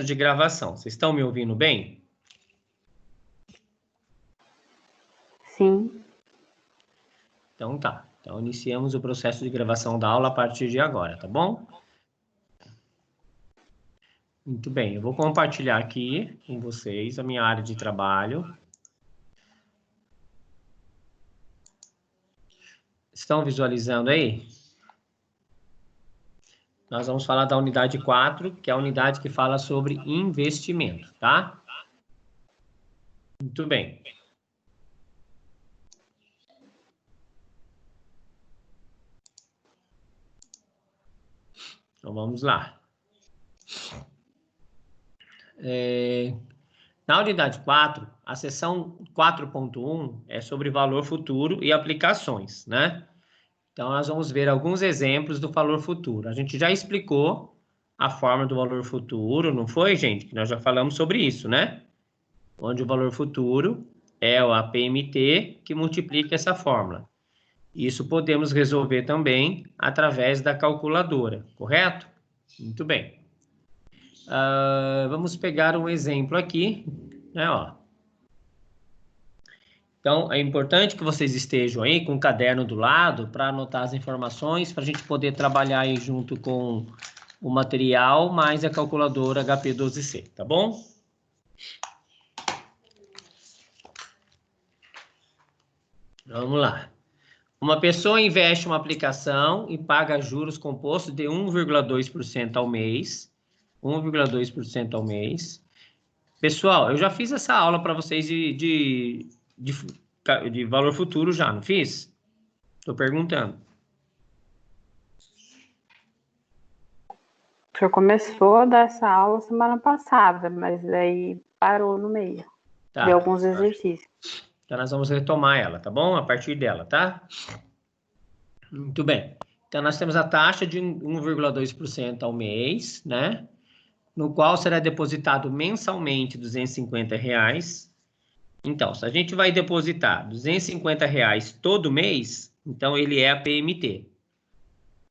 de gravação. Vocês estão me ouvindo bem? Sim. Então tá. Então iniciamos o processo de gravação da aula a partir de agora, tá bom? Muito bem, eu vou compartilhar aqui com vocês a minha área de trabalho. Estão visualizando aí? Nós vamos falar da unidade 4, que é a unidade que fala sobre investimento, tá? Muito bem. Então vamos lá. Na unidade 4, a seção 4.1 é sobre valor futuro e aplicações, né? Então, nós vamos ver alguns exemplos do valor futuro. A gente já explicou a forma do valor futuro, não foi, gente? Que nós já falamos sobre isso, né? Onde o valor futuro é o APMT que multiplica essa fórmula. Isso podemos resolver também através da calculadora, correto? Muito bem. Vamos pegar um exemplo aqui, né, ó. Então, é importante que vocês estejam aí com o caderno do lado para anotar as informações, para a gente poder trabalhar aí junto com o material mais a calculadora HP12C, tá bom? Vamos lá. Uma pessoa investe uma aplicação e paga juros compostos de 1,2% ao mês. 1,2% ao mês. Pessoal, eu já fiz essa aula para vocês de valor futuro já, não fiz? Estou perguntando. O senhor começou a dar essa aula semana passada, mas aí parou no meio. Tá. De alguns exercícios. Então, nós vamos retomar ela, tá bom? A partir dela, tá? Muito bem. Então, nós temos a taxa de 1,2% ao mês, né? No qual será depositado mensalmente R$250. Então, se a gente vai depositar R$250 todo mês, então ele é a PMT.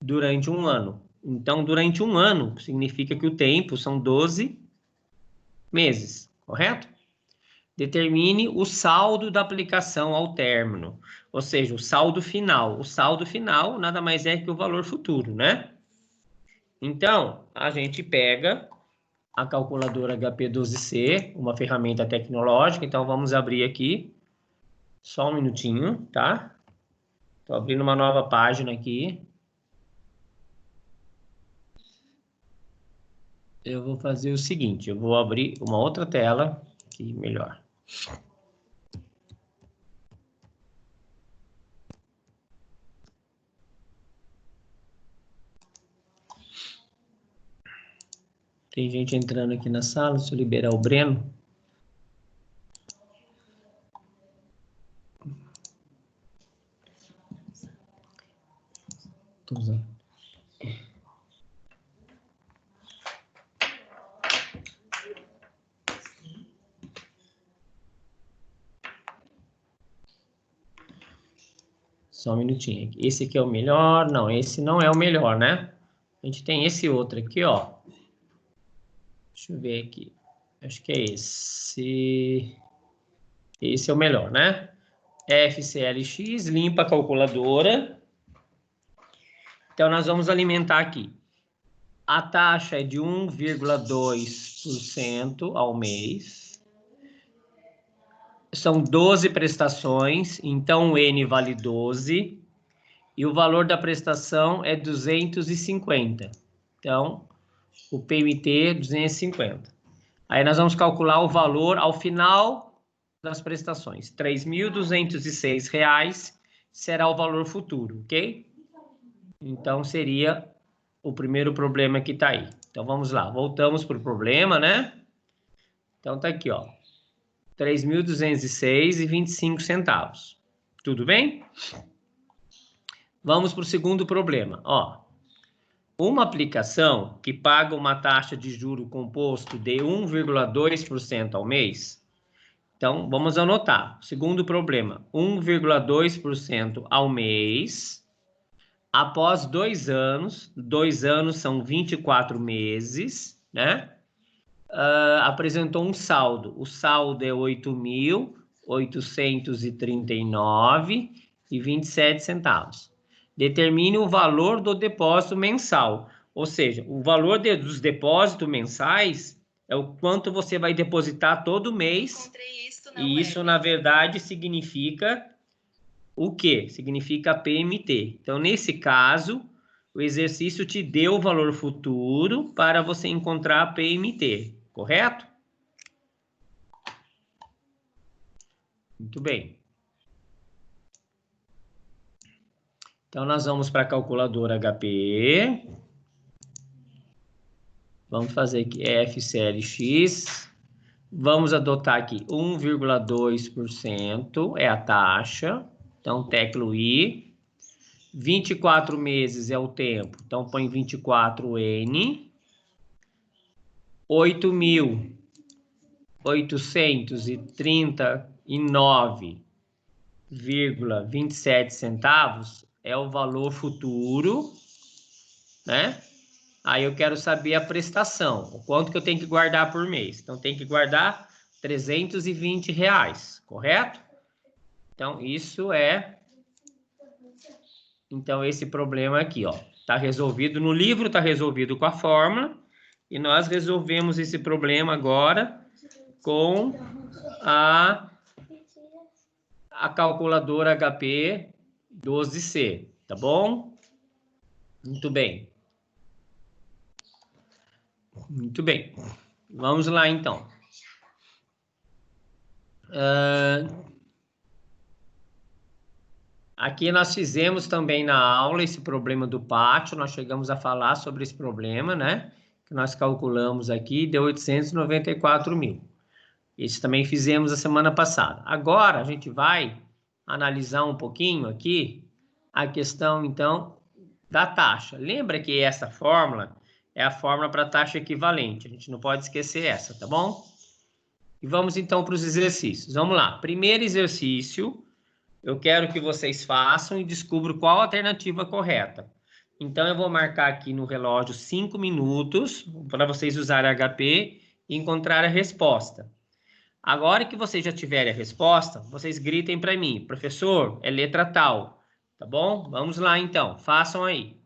Durante um ano. Então, durante um ano, significa que o tempo são 12 meses, correto? Determine o saldo da aplicação ao término, ou seja, o saldo final. O saldo final nada mais é que o valor futuro, né? Então, a gente pega a calculadora HP12C, uma ferramenta tecnológica. Então, vamos abrir aqui. Só um minutinho, tá? Estou abrindo uma nova página aqui. Eu vou fazer o seguinte, eu vou abrir uma outra tela, aqui melhor. Tem gente entrando aqui na sala, deixa eu liberar o Breno. Tô usando. Só um minutinho. Esse aqui é o melhor? Não, esse não é o melhor, né? A gente tem esse outro aqui, ó. Deixa eu ver aqui. Acho que é esse. Esse é o melhor, né? FCLX, limpa a calculadora. Então, nós vamos alimentar aqui. A taxa é de 1,2% ao mês. São 12 prestações, então o N vale 12. E o valor da prestação é 250. Então, o PMT é 250. Aí nós vamos calcular o valor ao final das prestações. R$ 3.206 será o valor futuro, ok? Então, seria o primeiro problema que está aí. Então, vamos lá. Voltamos para o problema, né? Então, tá aqui, ó. 3.206,25 centavos. Tudo bem? Vamos para o segundo problema. Ó, uma aplicação que paga uma taxa de juro composto de 1,2% ao mês. Então, vamos anotar. Segundo problema, 1,2% ao mês, após 2 anos. 2 anos são 24 meses, né? apresentou um saldo. O saldo é 8.839,27 centavos. Determine o valor do depósito mensal. Ou seja, o valor dos depósitos mensais é o quanto você vai depositar todo mês. E isso, na verdade, significa o quê? Significa PMT. Então, nesse caso, o exercício te deu o valor futuro para você encontrar a PMT, correto? Muito bem. Então, nós vamos para a calculadora HP. Vamos fazer aqui FCLX. Vamos adotar aqui 1,2% é a taxa. Então, tecla I. 24 meses é o tempo. Então, põe 24N. 8.839,27 centavos é o valor futuro, né? Aí eu quero saber a prestação, o quanto que eu tenho que guardar por mês. Então, tem que guardar R$320, correto? Então, isso é... Então, esse problema aqui, ó, tá resolvido no livro, tá resolvido com a fórmula, e nós resolvemos esse problema agora com a calculadora HP 12C, tá bom? Muito bem. Muito bem. Vamos lá, então. Aqui nós fizemos também na aula esse problema do pátio, nós chegamos a falar sobre esse problema, né? Que nós calculamos aqui, deu 894 mil. Esse também fizemos a semana passada. Agora a gente vai analisar um pouquinho aqui a questão, então, da taxa. Lembra que essa fórmula é a fórmula para taxa equivalente. A gente não pode esquecer essa, tá bom? E vamos, então, para os exercícios. Vamos lá. Primeiro exercício, eu quero que vocês façam e descubram qual a alternativa correta. Então, eu vou marcar aqui no relógio 5 minutos para vocês usarem HP e encontrar a resposta. Agora que vocês já tiverem a resposta, vocês gritem para mim, professor, é letra tal, tá bom? Vamos lá então, façam aí.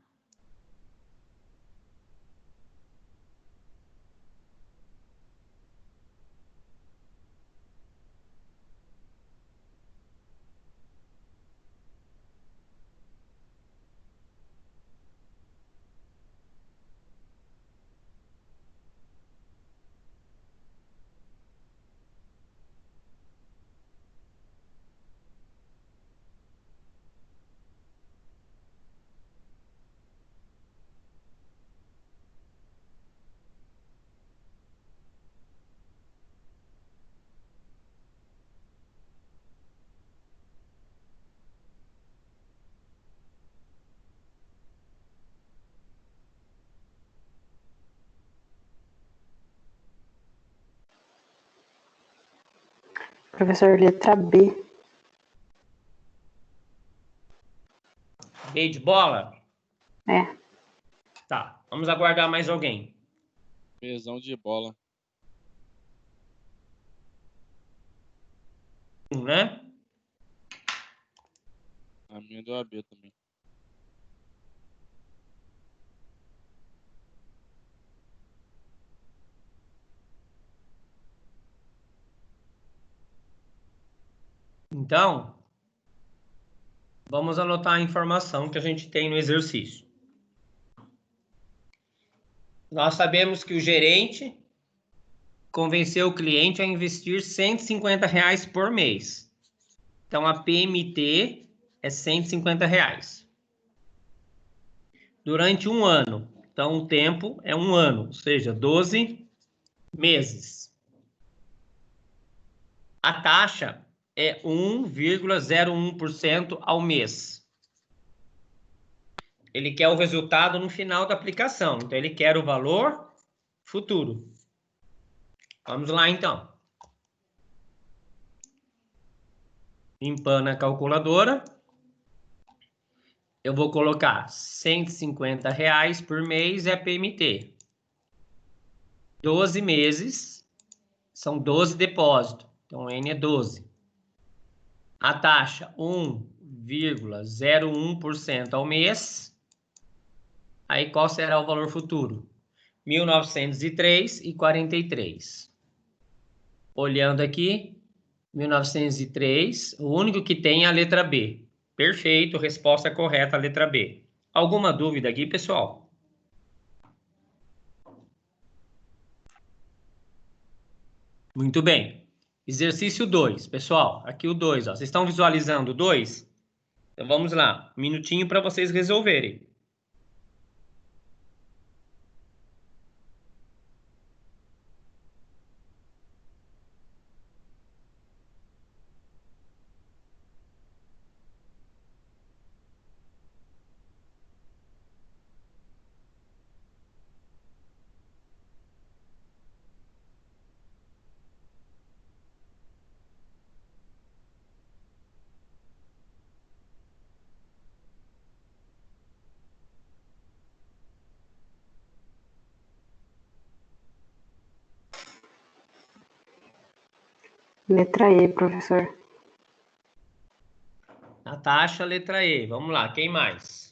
Professor, letra B. B de bola? É. Tá, vamos aguardar mais alguém. Bzão de bola. Né? A minha deu AB também. Então, vamos anotar a informação que a gente tem no exercício. Nós sabemos que o gerente convenceu o cliente a investir R$150 por mês. Então, a PMT é R$150. Durante um ano. Então, o tempo é um ano, ou seja, 12 meses. A taxa é 1,01% ao mês. Ele quer o resultado no final da aplicação. Então, ele quer o valor futuro. Vamos lá, então. Limpando a calculadora. Eu vou colocar R$150 por mês é PMT. 12 meses, são 12 depósitos. Então, N é 12. A taxa 1,01% ao mês. Aí, qual será o valor futuro? 1.903,43. Olhando aqui, 1903, o único que tem é a letra B. Perfeito, resposta correta, a letra B. Alguma dúvida aqui, pessoal? Muito bem. Exercício 2, pessoal. Aqui o 2, ó. Vocês estão visualizando o 2? Então vamos lá. Um minutinho para vocês resolverem. Letra E, professor. A taxa, letra E. Vamos lá, quem mais?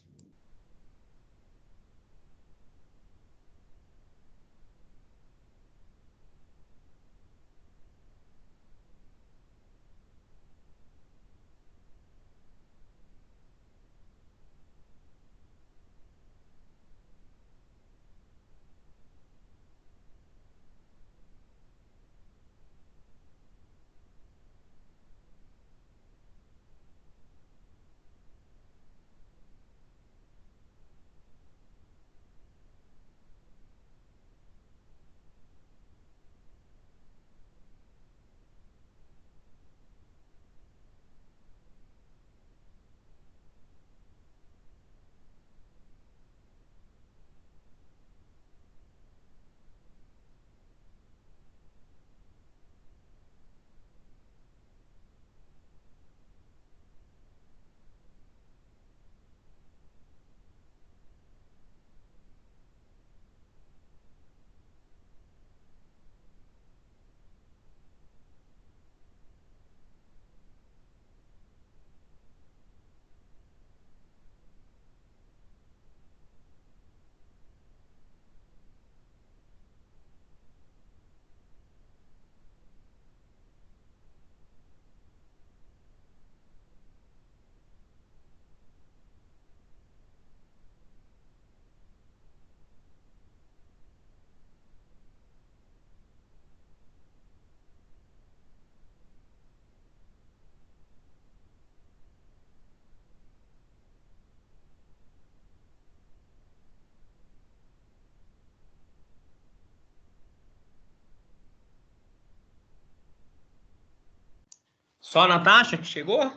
Só na taxa que chegou?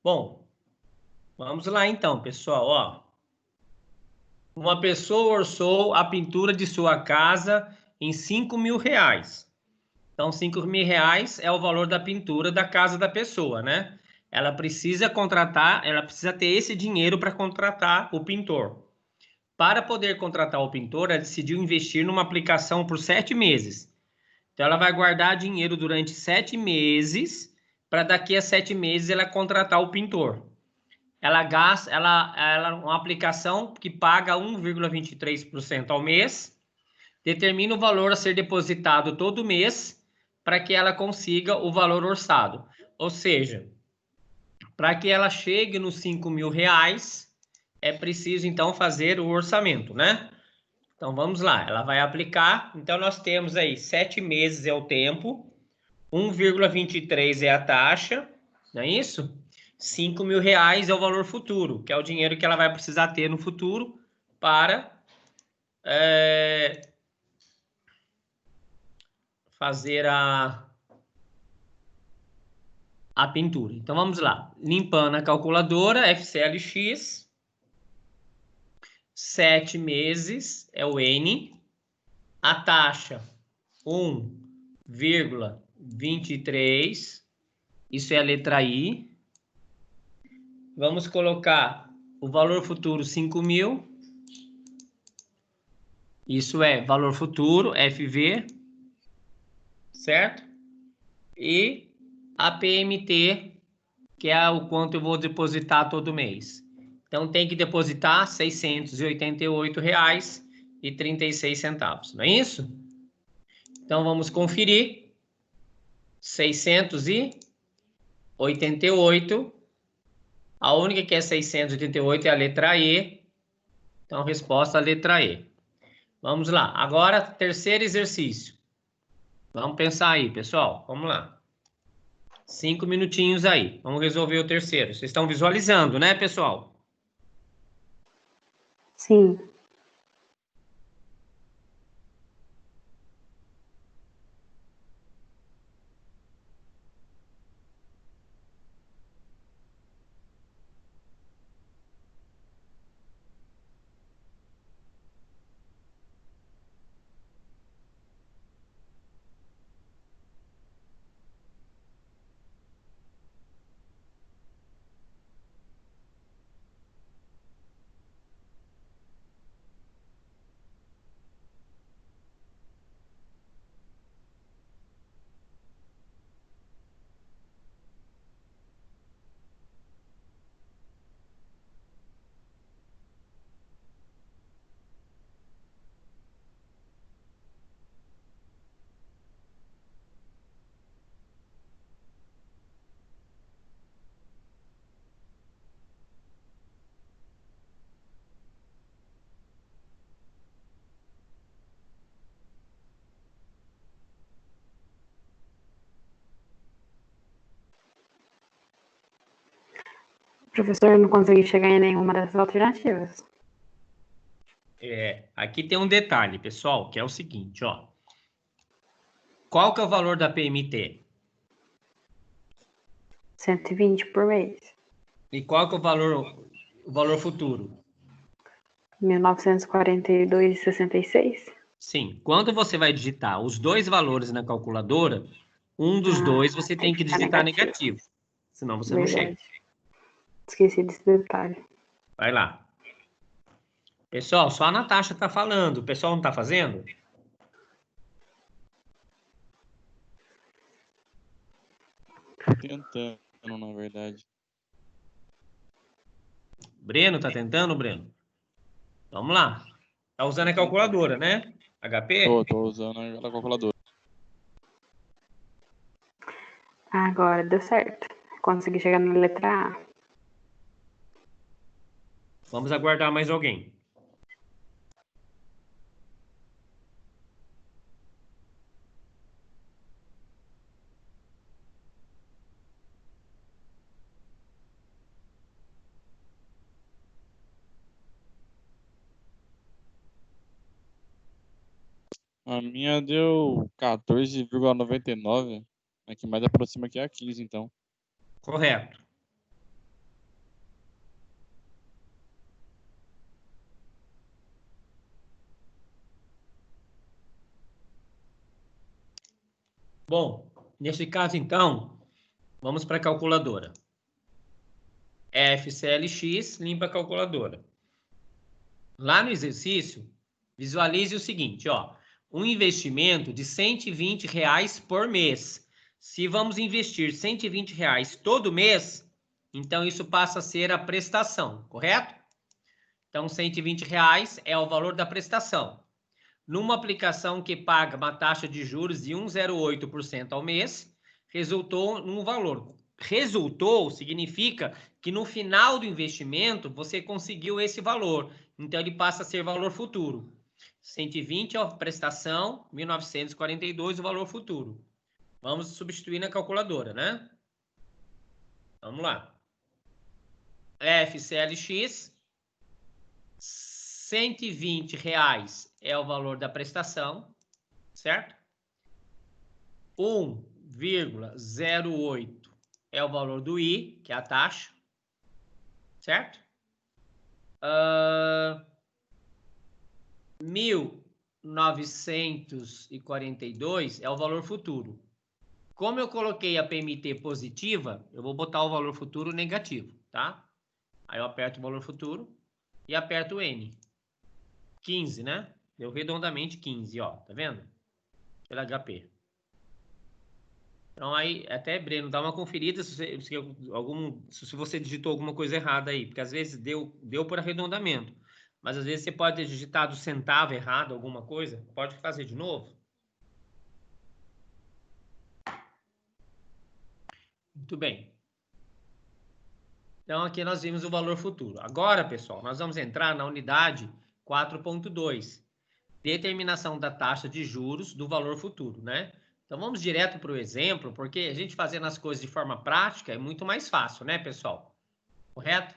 Bom, vamos lá então, pessoal. Ó, uma pessoa orçou a pintura de sua casa em R$ 5.000. Então, R$ 5.000 é o valor da pintura da casa da pessoa, né? Ela precisa contratar, ela precisa ter esse dinheiro para contratar o pintor. Para poder contratar o pintor, ela decidiu investir numa aplicação por 7 meses. Então, ela vai guardar dinheiro durante 7 meses, para daqui a 7 meses ela contratar o pintor. Ela gasta, uma aplicação que paga 1,23% ao mês, determina o valor a ser depositado todo mês para que ela consiga o valor orçado. Ou seja, para que ela chegue nos R$ 5.000, é preciso então fazer o orçamento, né? Então vamos lá, ela vai aplicar. Então nós temos aí 7 meses é o tempo, 1,23 é a taxa, não é isso? R$ 5.000 é o valor futuro, que é o dinheiro que ela vai precisar ter no futuro para fazer a pintura. Então vamos lá, limpando a calculadora, FCLX, 7 meses é o N, a taxa 1,23, isso é a letra I. Vamos colocar o valor futuro 5.000 Isso é valor futuro, FV, certo? E a PMT, que é o quanto eu vou depositar todo mês. Então, tem que depositar R$ 688,36, não é isso? Então, vamos conferir. 688. A única que é 688 é a letra E. Então, resposta a letra E. Vamos lá. Agora, terceiro exercício. Vamos pensar aí, pessoal. Vamos lá. 5 minutinhos aí. Vamos resolver o terceiro. Vocês estão visualizando, né, pessoal? Sim. Professor, eu não consegui chegar em nenhuma dessas alternativas. Aqui tem um detalhe, pessoal, que é o seguinte, ó. Qual que é o valor da PMT? 120 por mês. E qual que é o valor futuro? 1942,66. Sim. Quando você vai digitar os dois valores na calculadora, um dos dois você tem que ficar digitar negativo. Senão você não chega. Verdade. Esqueci desse detalhe. Vai lá. Pessoal, só a Natasha está falando. O pessoal não está fazendo? Tentando, na verdade. Breno, tá tentando, Breno? Vamos lá. Tá usando a calculadora, né? HP? Tô usando a calculadora. Agora deu certo. Consegui chegar na letra A. Vamos aguardar mais alguém. A minha deu 14,99. A que mais aproxima aqui é a 15, então. Correto. Bom, nesse caso, então, vamos para a calculadora. FCLX, limpa a calculadora. Lá no exercício, visualize o seguinte, ó. Um investimento de R$ 120 por mês. Se vamos investir R$ 120 todo mês, então isso passa a ser a prestação, correto? Então, R$ 120 é o valor da prestação. Numa aplicação que paga uma taxa de juros de 1,08% ao mês, resultou num valor. Resultou significa que no final do investimento você conseguiu esse valor. Então ele passa a ser valor futuro. 120 é a prestação, 1942 o valor futuro. Vamos substituir na calculadora, né? Vamos lá. FCLX, R$ 120 é o valor da prestação, certo? 1,08 é o valor do I, que é a taxa, certo? 1.942 é o valor futuro. Como eu coloquei a PMT positiva, eu vou botar o valor futuro negativo, tá? Aí eu aperto o valor futuro e aperto o N. 15, né? Deu redondamente 15, ó. Tá vendo? Pela HP. Então aí, até, Breno, dá uma conferida se você digitou alguma coisa errada aí. Porque às vezes deu por arredondamento. Mas às vezes você pode ter digitado centavo errado, alguma coisa. Pode fazer de novo. Muito bem. Então, aqui nós vimos o valor futuro. Agora, pessoal, nós vamos entrar na unidade 4.2. Determinação da taxa de juros do valor futuro, né? Então, vamos direto para o exemplo, porque a gente fazendo as coisas de forma prática é muito mais fácil, né, pessoal? Correto?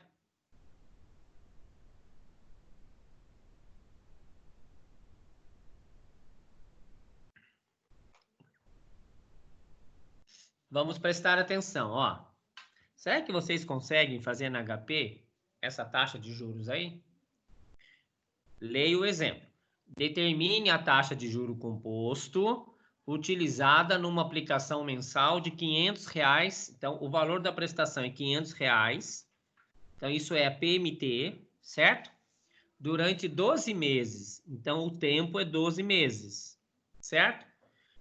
Vamos prestar atenção, ó. Será que vocês conseguem fazer na HP essa taxa de juros aí? Leia o exemplo. Determine a taxa de juro composto utilizada numa aplicação mensal de R$ 500. Então, o valor da prestação é R$ 500. Então, isso é a PMT, certo? Durante 12 meses. Então, o tempo é 12 meses, certo?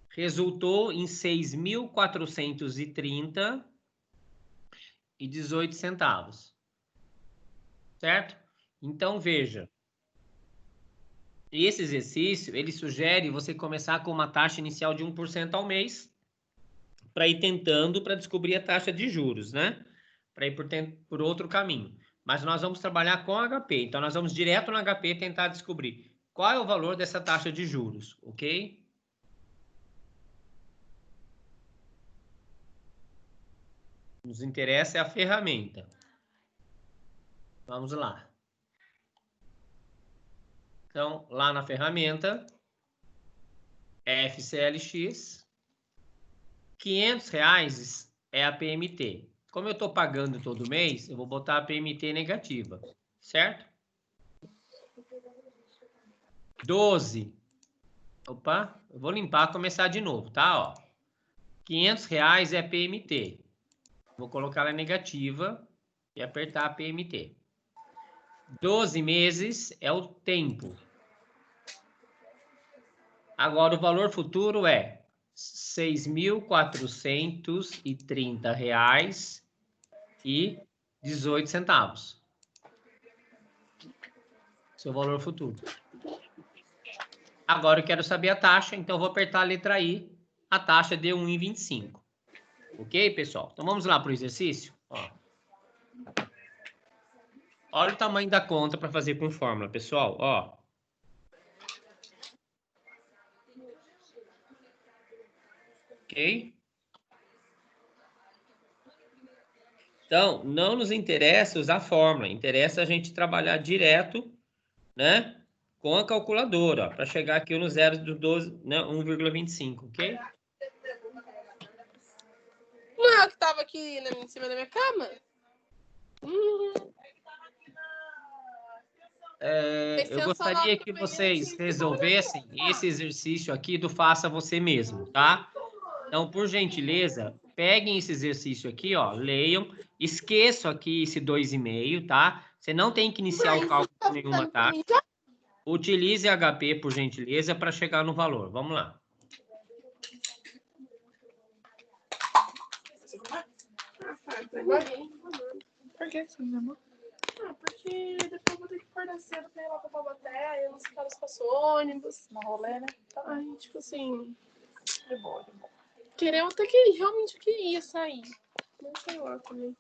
Resultou em 6.430,18, certo? Então, veja. Esse exercício, ele sugere você começar com uma taxa inicial de 1% ao mês, para ir tentando para descobrir a taxa de juros, né? Para ir por outro caminho. Mas nós vamos trabalhar com HP. Então, nós vamos direto no HP tentar descobrir qual é o valor dessa taxa de juros, ok? Nos interessa é a ferramenta. Vamos lá. Então, lá na ferramenta, FCLX, R$ 500 é a PMT. Como eu estou pagando todo mês, eu vou botar a PMT negativa, certo? 12. Opa, eu vou limpar, começar de novo, tá? Ó, R$ 500 é PMT. Vou colocar ela negativa e apertar a PMT. 12 meses é o tempo. Agora, o valor futuro é R$ 6.430,18. Seu valor futuro. Agora eu quero saber a taxa, então eu vou apertar a letra I. A taxa deu 1,25. Ok, pessoal? Então vamos lá para o exercício. Ó. Olha o tamanho da conta para fazer com fórmula, pessoal. Ó. Ok? Então, não nos interessa usar fórmula. Interessa a gente trabalhar direto, né? Com a calculadora, para chegar aqui no zero do 12, né? 1,25, ok? Não é o que tava aqui em cima da minha cama? Eu gostaria que vocês resolvessem esse exercício aqui do faça você mesmo, tá? Então, por gentileza, peguem esse exercício aqui, ó, leiam, esqueçam aqui esse 2,5, tá? Você não tem que iniciar o cálculo com nenhuma taxa. Utilize HP, por gentileza, para chegar no valor. Vamos lá. Por que assim, meu amor? Porque depois eu vou ter que acordar cedo pra ir lá pra Taubaté, eu não sei que horas passou ônibus. Na rolê, né? Ai, tipo assim. De boa, de boa. Querer, eu até que realmente queria sair. Não sei lá também.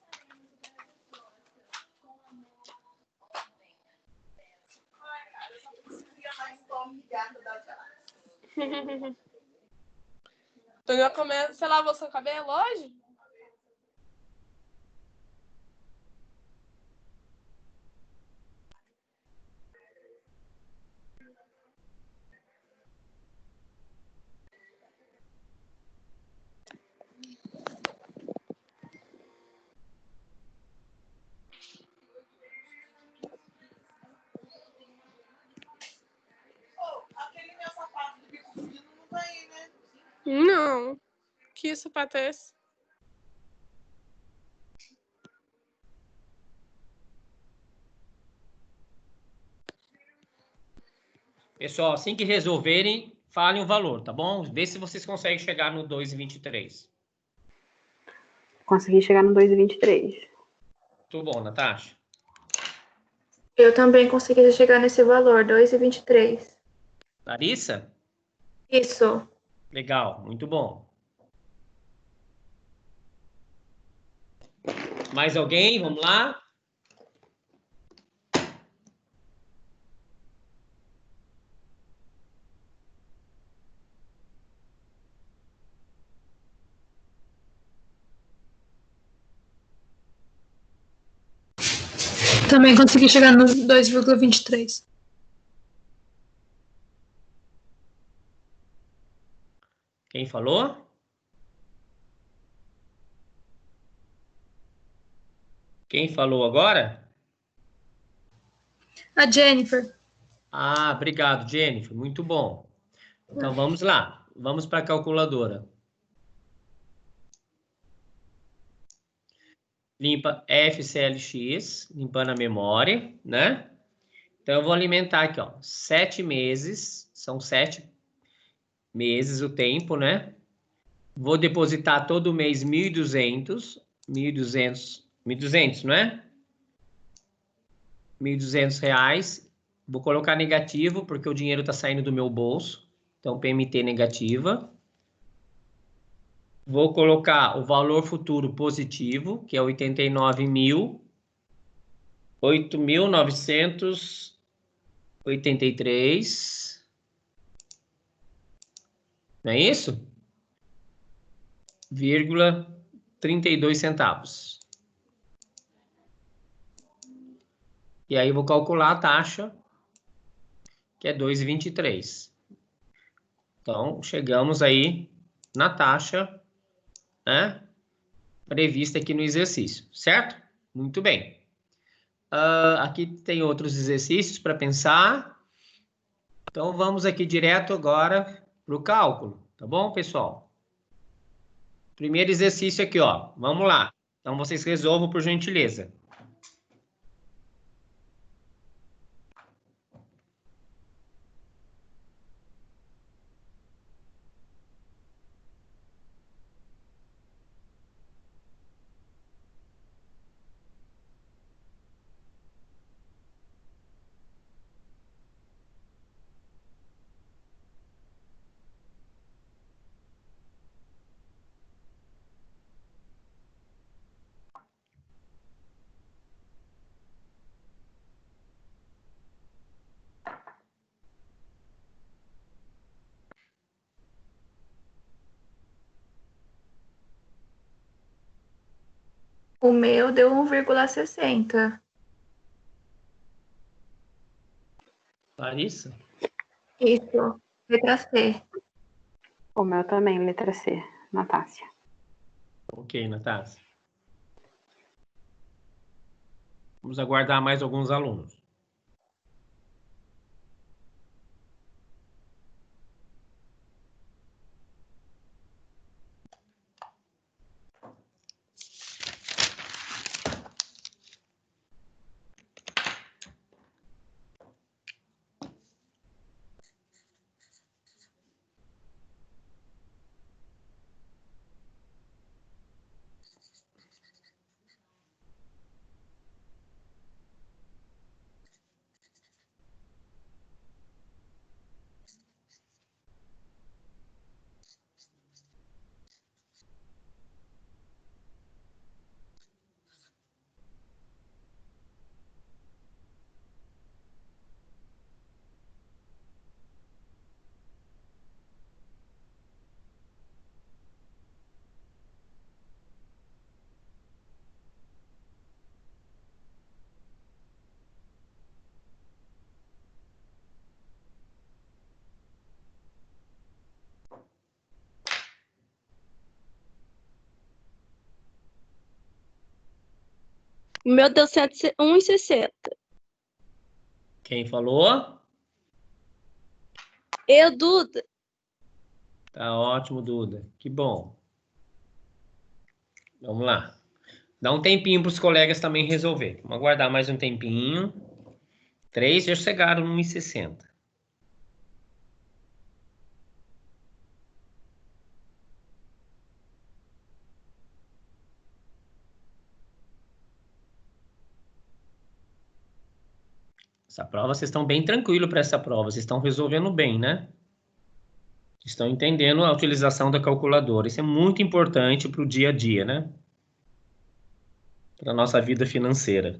Então já começa. Você lavou seu cabelo hoje? Aquele meu sapato de bico fino não tá aí, né? Não. Que sapato é esse? Pessoal, assim que resolverem, falem o valor, tá bom? Vê se vocês conseguem chegar no 2,23. Consegui chegar no 2,23. Muito bom, Natasha. Eu também consegui chegar nesse valor, 2,23. Larissa? Isso. Legal, muito bom. Mais alguém? Vamos lá? Também consegui chegar no 2,23. Quem falou? Quem falou agora? A Jennifer. Ah, obrigado, Jennifer. Muito bom. Então, vamos lá. Vamos para a calculadora. Limpa FCLX, limpando a memória, né? Então, eu vou alimentar aqui, ó. 7 meses. São 7 meses o tempo, né? Vou depositar todo mês 1.200. 1.200, não é? R$ 1.200. Vou colocar negativo, porque o dinheiro está saindo do meu bolso. Então, PMT negativa. Vou colocar o valor futuro positivo, que é 8.983. Não é isso? 32 centavos. E aí, eu vou calcular a taxa, que é 2,23. Então, chegamos aí na taxa, né, prevista aqui no exercício, certo? Muito bem. Aqui tem outros exercícios para pensar. Então, vamos aqui direto agora para o cálculo, tá bom, pessoal? Primeiro exercício aqui, ó. Vamos lá. Então, vocês resolvam por gentileza. O meu deu 1,60. Larissa? Isso. Letra C. O meu também, letra C, Natácia. Ok, Natácia. Vamos aguardar mais alguns alunos. O meu deu 1,60. Quem falou? Eu, Duda. Tá ótimo, Duda. Que bom. Vamos lá. Dá um tempinho para os colegas também resolver. Vamos aguardar mais um tempinho. 3 já chegaram no 1,60. Essa prova, vocês estão bem tranquilos para essa prova. Vocês estão resolvendo bem, né? Estão entendendo a utilização da calculadora. Isso é muito importante para o dia a dia, né? Para a nossa vida financeira.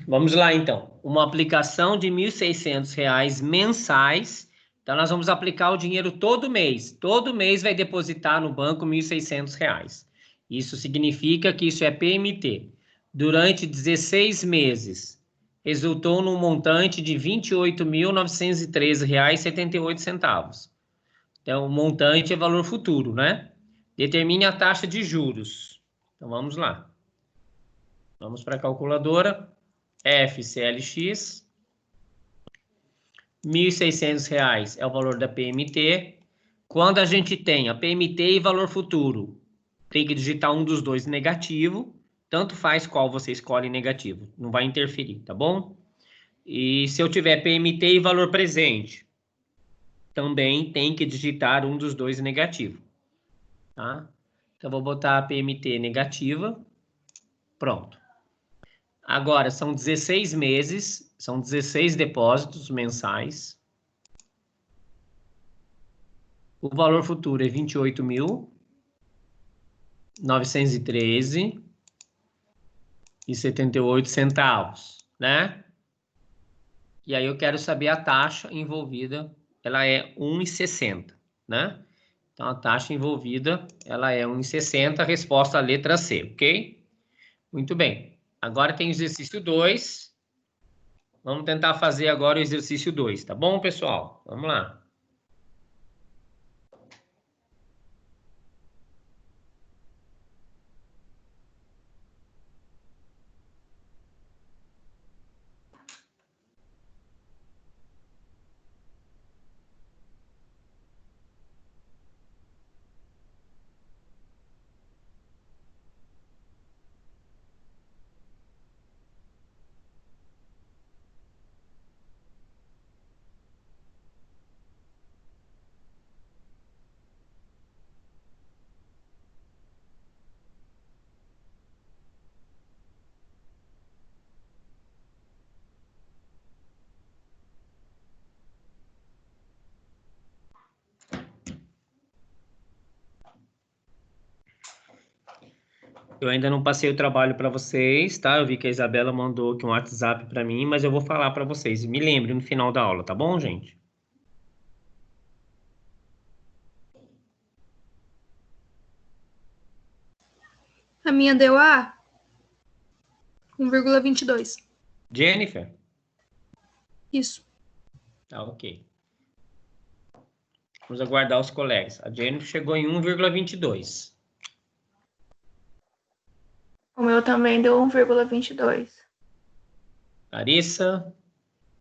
Vamos lá, então. Uma aplicação de R$ 1.600 mensais. Então, nós vamos aplicar o dinheiro todo mês. Todo mês vai depositar no banco R$ 1.600. Isso significa que isso é PMT. Durante 16 meses, resultou num montante de R$ 28.913,78. Então, o montante é valor futuro, né? Determine a taxa de juros. Então, vamos lá. Vamos para a calculadora. FCLX, R$ 1.600 é o valor da PMT. Quando a gente tem a PMT e valor futuro, tem que digitar um dos dois negativo, tanto faz qual você escolhe negativo, não vai interferir, tá bom? E se eu tiver PMT e valor presente, também tem que digitar um dos dois negativo, tá? Então, vou botar a PMT negativa, pronto. Agora, são 16 meses, são 16 depósitos mensais. O valor futuro é R$ 28.913,78, né? E aí eu quero saber a taxa envolvida, ela é 1,60, né? Então, a taxa envolvida, ela é 1,60, resposta à letra C, ok? Muito bem. Agora tem o exercício 2. Vamos tentar fazer agora o exercício 2, tá bom, pessoal? Vamos lá. Eu ainda não passei o trabalho para vocês, tá? Eu vi que a Isabela mandou aqui um WhatsApp para mim, mas eu vou falar para vocês. Me lembre no final da aula, tá bom, gente? A minha deu a 1,22. Jennifer? Isso. Tá, ok. Vamos aguardar os colegas. A Jennifer chegou em 1,22. O meu também deu 1,22. Larissa?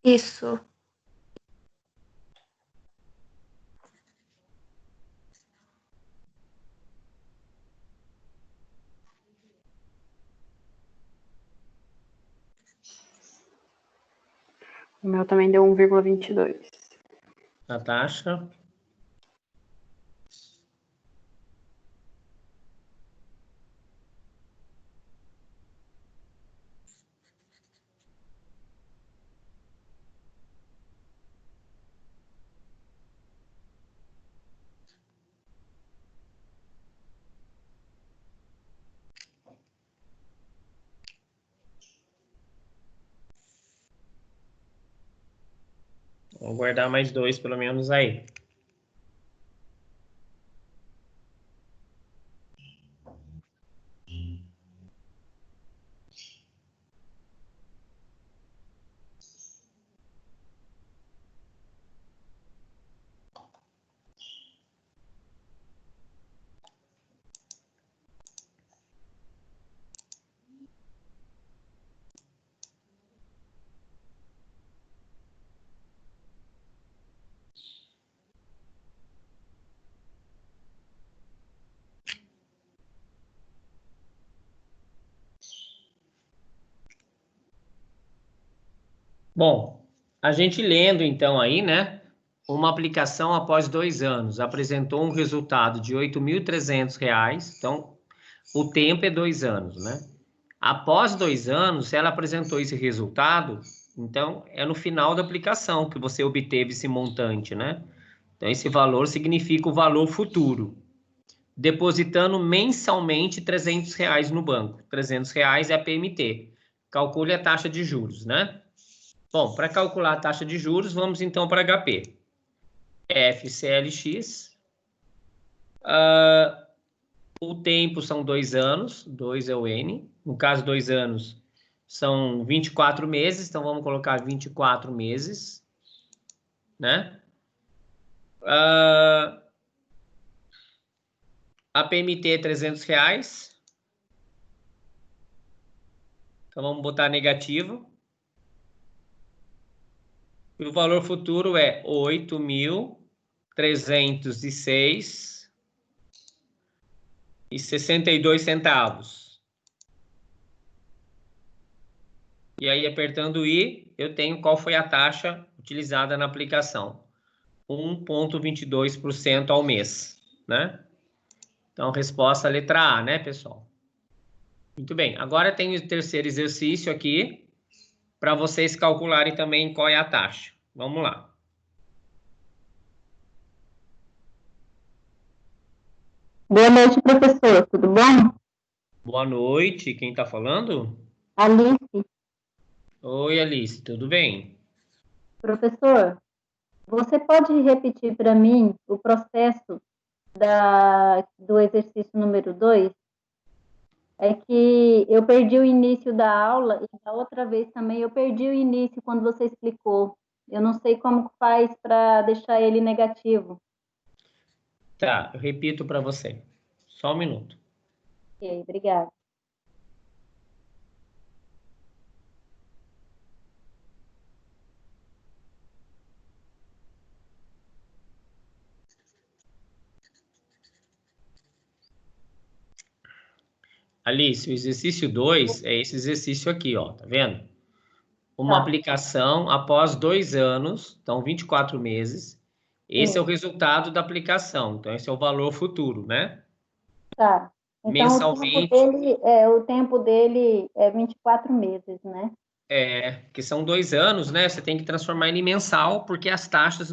Isso. O meu também deu 1,22. A taxa. Vou guardar mais 2, pelo menos, aí. Bom, a gente lendo então aí, né? Uma aplicação após 2 anos apresentou um resultado de R$ 8.300. Então, o tempo é 2 anos, né? Após 2 anos, se ela apresentou esse resultado, então é no final da aplicação que você obteve esse montante, né? Então, esse valor significa o valor futuro. Depositando mensalmente R$ 300 no banco. R$ 300 é a PMT. Calcule a taxa de juros, né? Bom, para calcular a taxa de juros, vamos então para HP. FCLX. O tempo são 2 anos, 2 é o N. No caso, 2 anos são 24 meses, então vamos colocar 24 meses, né? A PMT é R$ 300. Então vamos botar negativo. E o valor futuro é 8.306,62. E aí, apertando I, eu tenho qual foi a taxa utilizada na aplicação. 1,22% ao mês, né? Então, resposta letra A, né, pessoal? Muito bem. Agora tem o terceiro exercício aqui, para vocês calcularem também qual é a taxa. Vamos lá. Boa noite, professor. Tudo bom? Boa noite. Quem está falando? Alice. Oi, Alice. Tudo bem? Professor, você pode repetir para mim o processo do exercício número 2? É que eu perdi o início da aula e da outra vez também eu perdi o início quando você explicou. Eu não sei como faz para deixar ele negativo. Tá, eu repito para você. Só um minuto. Ok, obrigada. Alice, o exercício 2 é esse exercício aqui, ó, tá vendo? Uma aplicação após 2 anos, então 24 meses. Esse é o resultado da aplicação, então esse é o valor futuro, né? Tá. Então, Mensalmente. o tempo dele é 24 meses, né? Que são 2 anos, né? Você tem que transformar ele em mensal, porque as taxas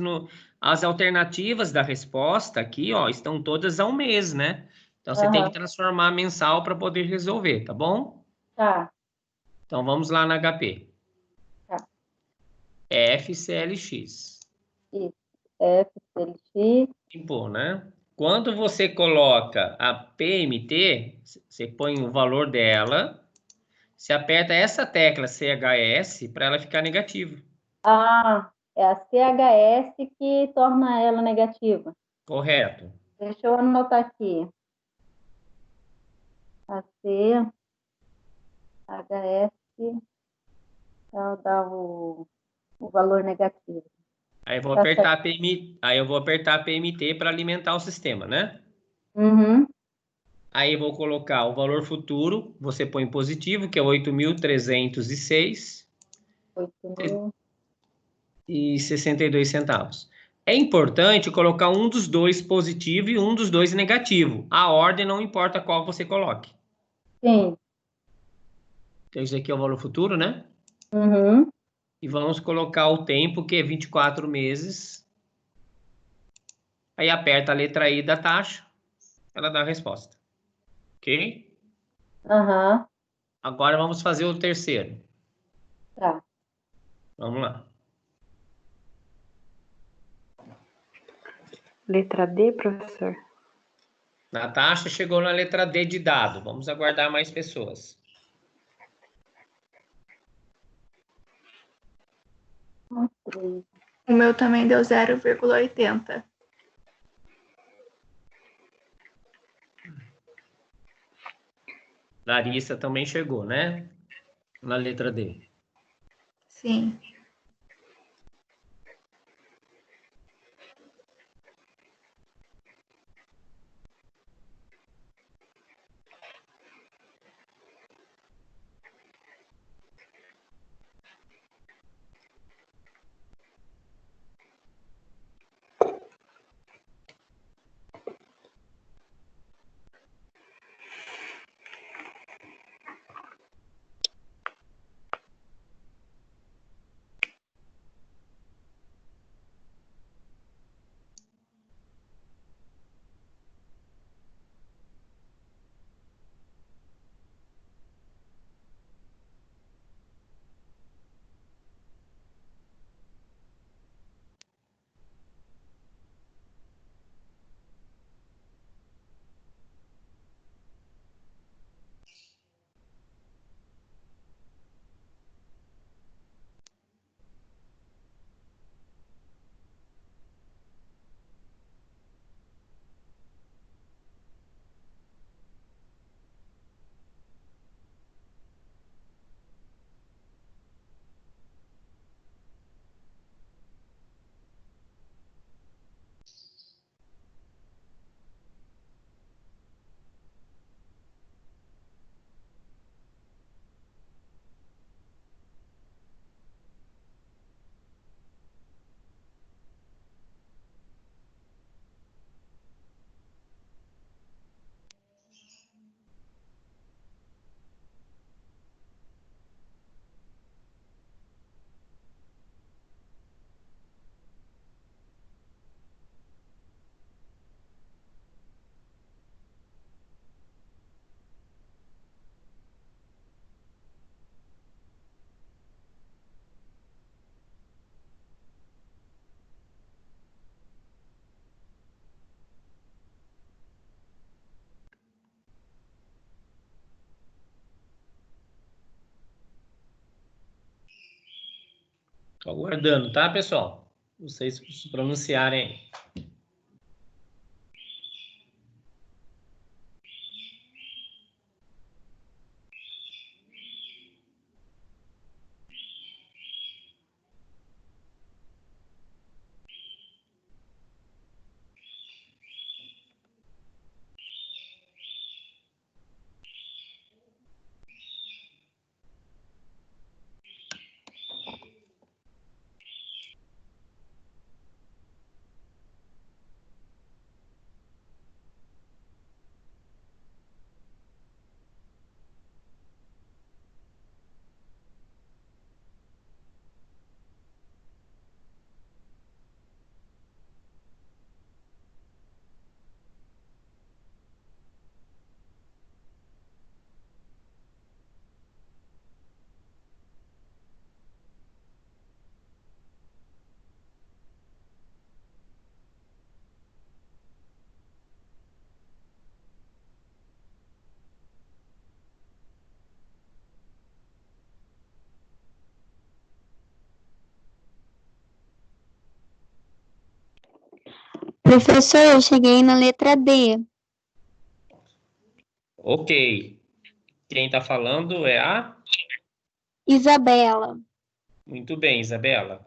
as alternativas da resposta aqui, ó, estão todas ao mês, né? Então você tem que transformar mensal para poder resolver, tá bom? Tá. Então vamos lá na HP. Tá. FCLX. Isso. FCLX. Impor, né? Quando você coloca a PMT, você põe o valor dela, você aperta essa tecla CHS para ela ficar negativa. Ah, é a CHS que torna ela negativa. Correto. Deixa eu anotar aqui. A CHS dá o valor negativo. Aí eu vou apertar a PMT para alimentar o sistema, né? Uhum. Aí eu vou colocar o valor futuro, você põe positivo, que é 8.306. 8.000. R$1,62. É importante colocar um dos dois positivo e um dos dois negativo. A ordem não importa qual você coloque. Sim. Então, isso aqui é o valor futuro, né? Uhum. E vamos colocar o tempo, que é 24 meses. Aí aperta a letra I da taxa, ela dá a resposta. Ok? Aham. Agora vamos fazer o terceiro. Tá. Vamos lá. Letra D, professor? Natasha chegou na letra D de dado. Vamos aguardar mais pessoas. Mostrei. O meu também deu 0,80. Larissa também chegou, né? Na letra D. Sim. Tô aguardando, tá, pessoal? Vocês se pronunciarem aí. Professor, eu cheguei na letra D. Ok. Quem tá falando é a... Isabela. Muito bem, Isabela.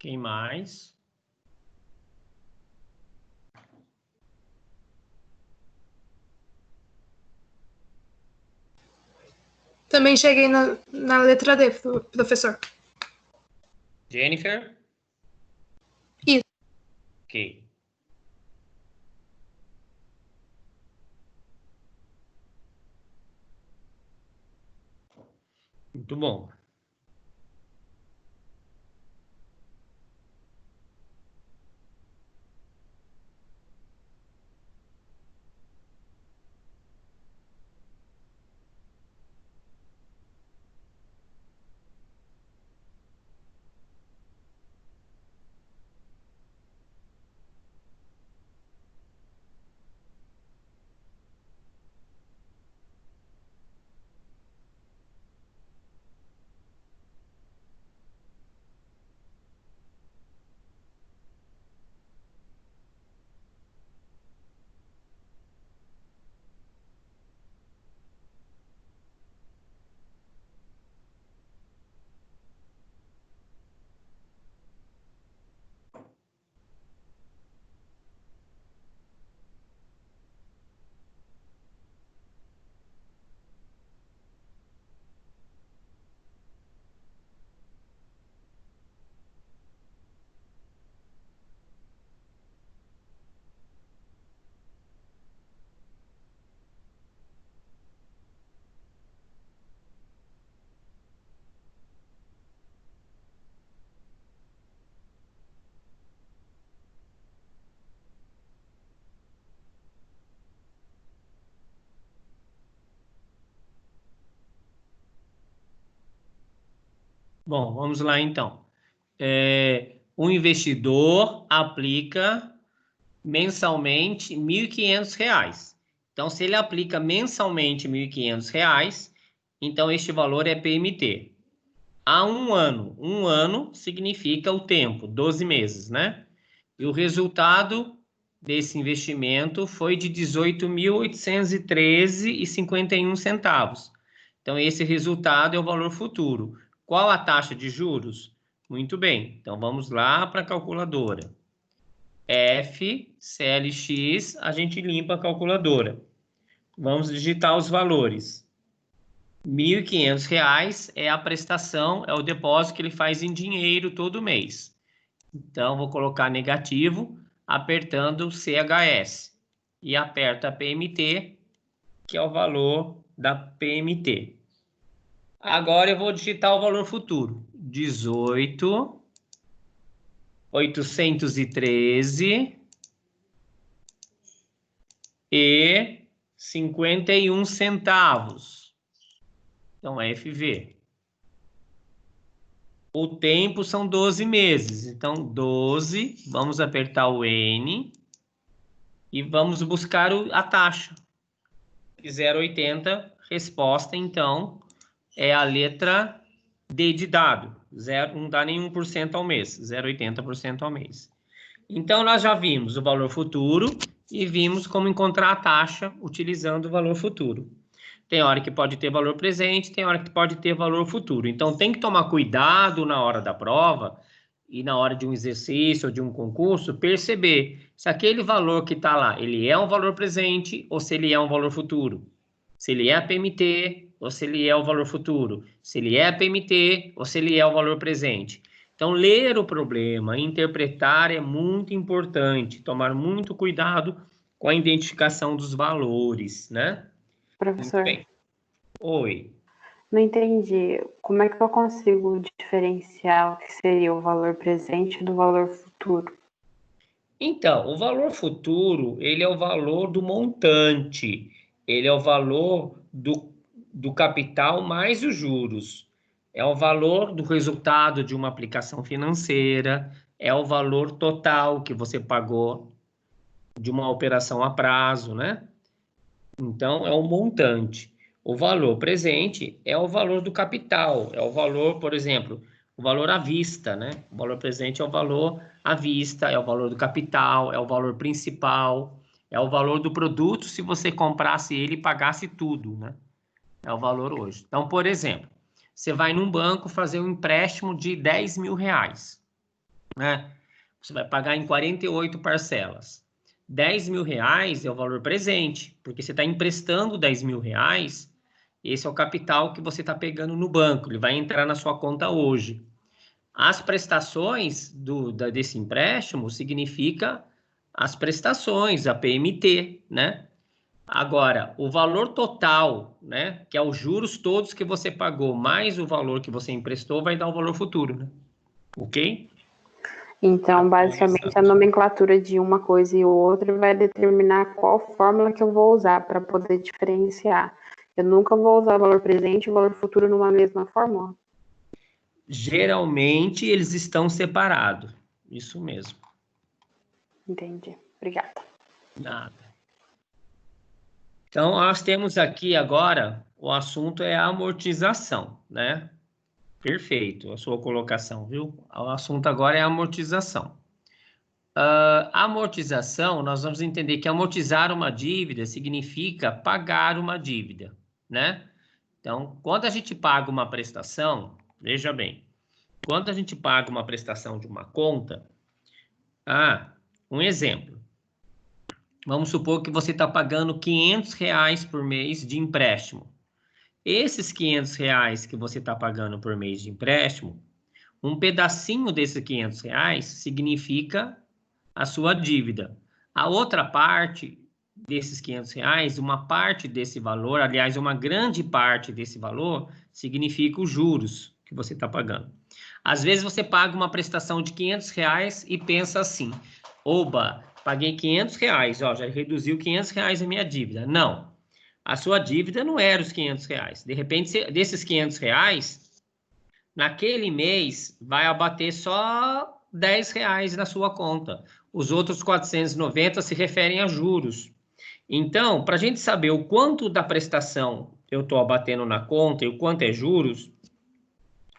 Quem mais? Também cheguei na letra D, professor. Jennifer? Isso. Ok. Muito bom. Bom, vamos lá então. O investidor aplica mensalmente R$ 1.500. Então, se ele aplica mensalmente R$ 1.500, então este valor é PMT. Há um ano significa o tempo, 12 meses, né? E o resultado desse investimento foi de R$ 18.813,51. Então, esse resultado é o valor futuro. Qual a taxa de juros? Muito bem, então vamos lá para a calculadora. F, CLX, a gente limpa a calculadora. Vamos digitar os valores. R$ 1.500 é a prestação, é o depósito que ele faz em dinheiro todo mês. Então, vou colocar negativo, apertando CHS. E aperta PMT, que é o valor da PMT. Agora eu vou digitar o valor futuro. 18.813,51. Então, FV. O tempo são 12 meses. Então, 12, vamos apertar o N e vamos buscar a taxa. 0,80, resposta, então, é a letra D de dado. Não dá nem 1% ao mês, 0,80% ao mês. Então, nós já vimos o valor futuro e vimos como encontrar a taxa utilizando o valor futuro. Tem hora que pode ter valor presente, tem hora que pode ter valor futuro. Então, tem que tomar cuidado na hora da prova e na hora de um exercício ou de um concurso, perceber se aquele valor que está lá, ele é um valor presente ou se ele é um valor futuro. Se ele é a PMT ou se ele é o valor futuro. Se ele é a PMT ou se ele é o valor presente. Então, ler o problema, interpretar é muito importante. Tomar muito cuidado com a identificação dos valores, né? Professor, Muito bem. Oi. não entendi. Como é que eu consigo diferenciar o que seria o valor presente do valor futuro? Então, o valor futuro, ele é o valor do montante. Ele é o valor do capital mais os juros. É o valor do resultado de uma aplicação financeira. É o valor total que você pagou de uma operação a prazo, né? Então, é o montante. O valor presente é o valor do capital, é o valor, por exemplo, o valor à vista, né? O valor presente é o valor à vista, é o valor do capital, é o valor principal, é o valor do produto se você comprasse ele e pagasse tudo, né? É o valor hoje. Então, por exemplo, você vai num banco fazer um empréstimo de R$ 10.000. né? Você vai pagar em 48 parcelas. R$10.000 é o valor presente, porque você está emprestando R$10.000, esse é o capital que você está pegando no banco, ele vai entrar na sua conta hoje. As prestações desse empréstimo significa as prestações, a PMT, né? Agora, o valor total, né, que é os juros todos que você pagou, mais o valor que você emprestou, vai dar o valor futuro, né? Ok? Então, basicamente, a nomenclatura de uma coisa e outra vai determinar qual fórmula que eu vou usar para poder diferenciar. Eu nunca vou usar o valor presente e o valor futuro numa mesma fórmula. Geralmente, eles estão separados. Isso mesmo. Entendi. Obrigada. Nada. Então, nós temos aqui agora, o assunto é a amortização, né? Perfeito, a sua colocação, viu? O assunto agora é a amortização. A amortização, nós vamos entender que amortizar uma dívida significa pagar uma dívida, né? Então, quando a gente paga uma prestação, veja bem, quando a gente paga uma prestação de uma conta, um exemplo, vamos supor que você está pagando R$500 por mês de empréstimo. Esses R$500 que você está pagando por mês de empréstimo, um pedacinho desses R$500 significa a sua dívida. A outra parte desses R$500, uma parte desse valor, aliás, uma grande parte desse valor, significa os juros que você está pagando. Às vezes você paga uma prestação de R$500 e pensa assim, oba, paguei R$500, ó, já reduziu R$500 a minha dívida. Não, a sua dívida não era os R$500. De repente, desses R$500, naquele mês vai abater só R$10 na sua conta. Os outros 490 se referem a juros. Então, para a gente saber o quanto da prestação eu estou abatendo na conta e o quanto é juros,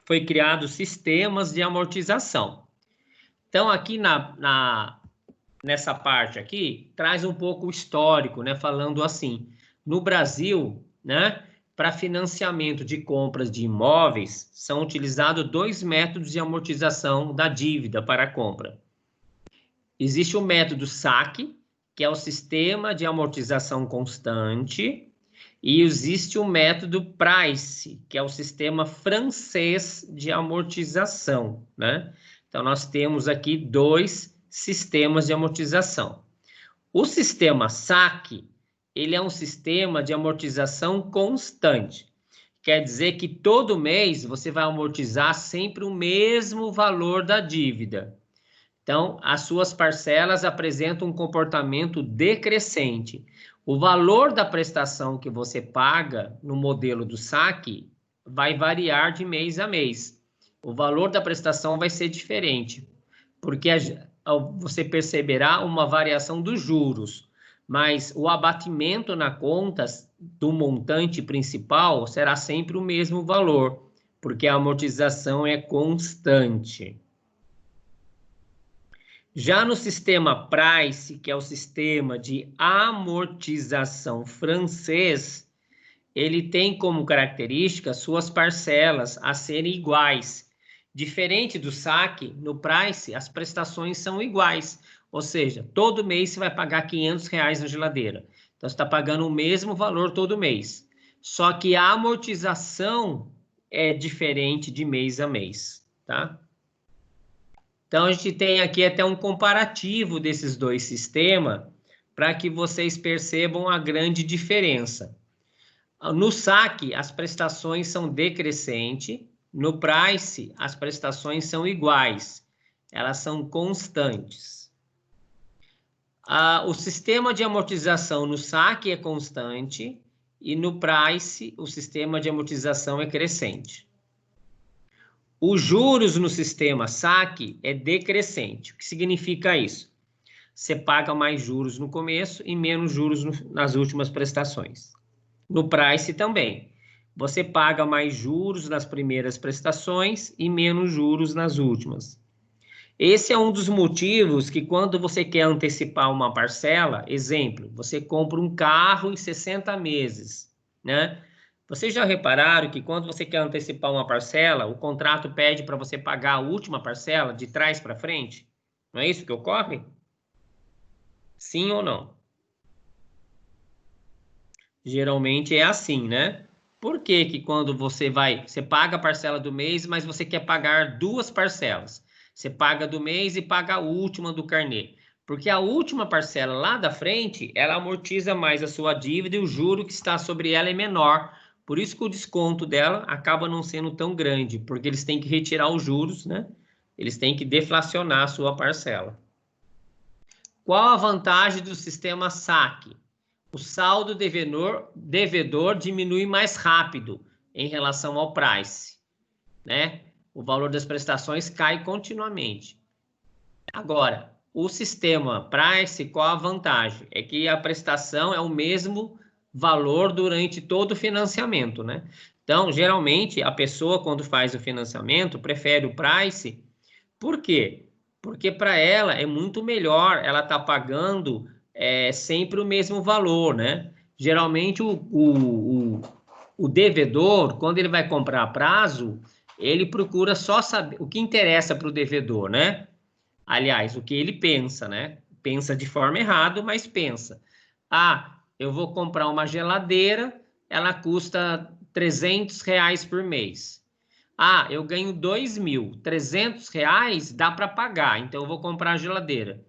foi criado sistemas de amortização. Então, aqui nessa parte aqui, traz um pouco o histórico, né? Falando assim, no Brasil, né? Para financiamento de compras de imóveis, são utilizados 2 métodos de amortização da dívida para a compra. Existe o método SAC, que é o Sistema de Amortização Constante, e existe o método PRICE, que é o Sistema Francês de Amortização, né? Então, nós temos aqui 2 sistemas de amortização. O sistema SAC, ele é um sistema de amortização constante. Quer dizer que todo mês você vai amortizar sempre o mesmo valor da dívida. Então, as suas parcelas apresentam um comportamento decrescente. O valor da prestação que você paga no modelo do SAC vai variar de mês a mês. O valor da prestação vai ser diferente, porque você perceberá uma variação dos juros, mas o abatimento na conta do montante principal será sempre o mesmo valor, porque a amortização é constante. Já no sistema PRICE, que é o sistema de amortização francês, ele tem como característica suas parcelas a serem iguais. Diferente do SAC, no PRICE, as prestações são iguais. Ou seja, todo mês você vai pagar R$500 na geladeira. Então, você está pagando o mesmo valor todo mês. Só que a amortização é diferente de mês a mês, tá? Então, a gente tem aqui até um comparativo desses 2 sistemas para que vocês percebam a grande diferença. No SAC, as prestações são decrescentes. No PRICE, as prestações são iguais. Elas são constantes. O sistema de amortização no SAC é constante e no PRICE, o sistema de amortização é crescente. Os juros no sistema SAC é decrescente. O que significa isso? Você paga mais juros no começo e menos juros nas últimas prestações. No PRICE também. Você paga mais juros nas primeiras prestações e menos juros nas últimas. Esse é um dos motivos que quando você quer antecipar uma parcela, exemplo, você compra um carro em 60 meses, né? Vocês já repararam que quando você quer antecipar uma parcela, o contrato pede para você pagar a última parcela de trás para frente? Não é isso que ocorre? Sim ou não? Geralmente é assim, né? Por que que quando você paga a parcela do mês, mas você quer pagar duas parcelas? Você paga do mês e paga a última do carnê. Porque a última parcela lá da frente, ela amortiza mais a sua dívida e o juro que está sobre ela é menor. Por isso que o desconto dela acaba não sendo tão grande, porque eles têm que retirar os juros, né? Eles têm que deflacionar a sua parcela. Qual a vantagem do sistema saque? O saldo devedor diminui mais rápido em relação ao price, né? O valor das prestações cai continuamente. Agora, o sistema price, qual a vantagem? É que a prestação é o mesmo valor durante todo o financiamento, né? Então, geralmente, a pessoa, quando faz o financiamento, prefere o price. Por quê? Porque para ela é muito melhor ela tá pagando sempre o mesmo valor, né? Geralmente o devedor, quando ele vai comprar a prazo, ele procura só saber o que interessa para o devedor, né? Aliás, o que ele pensa, né? Pensa de forma errada, mas pensa. Ah, eu vou comprar uma geladeira, ela custa R$ 300 por mês. Ah, eu ganho 2.000, R$ 300 dá para pagar, então eu vou comprar a geladeira.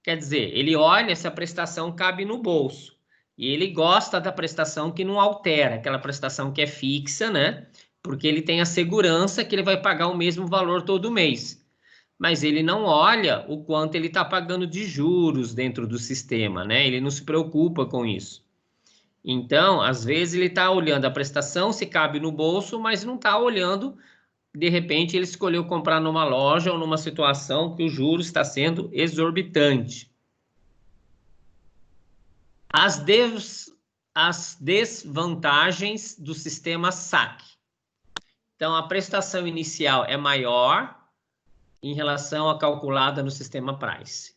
Quer dizer, ele olha se a prestação cabe no bolso. E ele gosta da prestação que não altera, aquela prestação que é fixa, né? Porque ele tem a segurança que ele vai pagar o mesmo valor todo mês. Mas ele não olha o quanto ele está pagando de juros dentro do sistema, né? Ele não se preocupa com isso. Então, às vezes, ele está olhando a prestação, se cabe no bolso, mas não está olhando. De repente, ele escolheu comprar numa loja ou numa situação que o juro está sendo exorbitante. As desvantagens do sistema saque. Então, a prestação inicial é maior em relação à calculada no sistema price.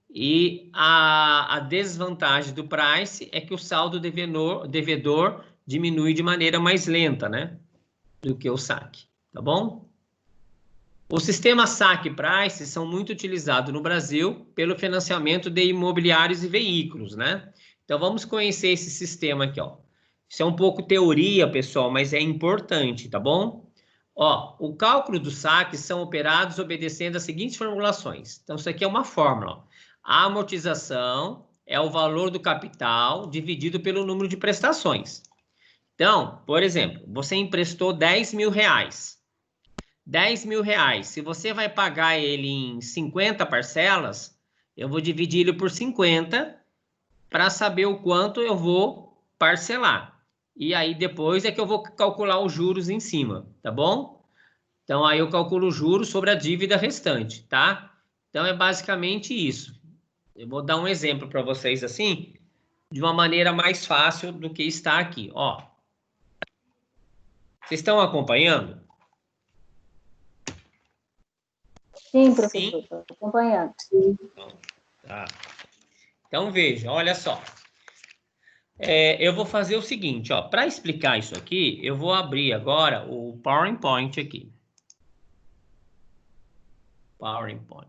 E a desvantagem do price é que o saldo devedor diminui de maneira mais lenta, né? Do que o saque, tá bom? O sistema saque price são muito utilizados no Brasil pelo financiamento de imobiliários e veículos, né? Então, vamos conhecer esse sistema aqui, ó. Isso é um pouco teoria, pessoal, mas é importante, tá bom? Ó, o cálculo dos saques são operados obedecendo as seguintes formulações. Então, isso aqui é uma fórmula, ó. A amortização é o valor do capital dividido pelo número de prestações. Então, por exemplo, você emprestou R$ 10.000. R$ 10.000. Se você vai pagar ele em 50 parcelas, eu vou dividir ele por 50 para saber o quanto eu vou parcelar. E aí depois é que eu vou calcular os juros em cima, tá bom? Então aí eu calculo os juros sobre a dívida restante, tá? Então é basicamente isso. Eu vou dar um exemplo para vocês assim, de uma maneira mais fácil do que está aqui, ó. Vocês estão acompanhando? Sim, professor, estou acompanhando. Tá. Então veja, olha só. Eu vou fazer o seguinte, ó, para explicar isso aqui, eu vou abrir agora o PowerPoint aqui. PowerPoint.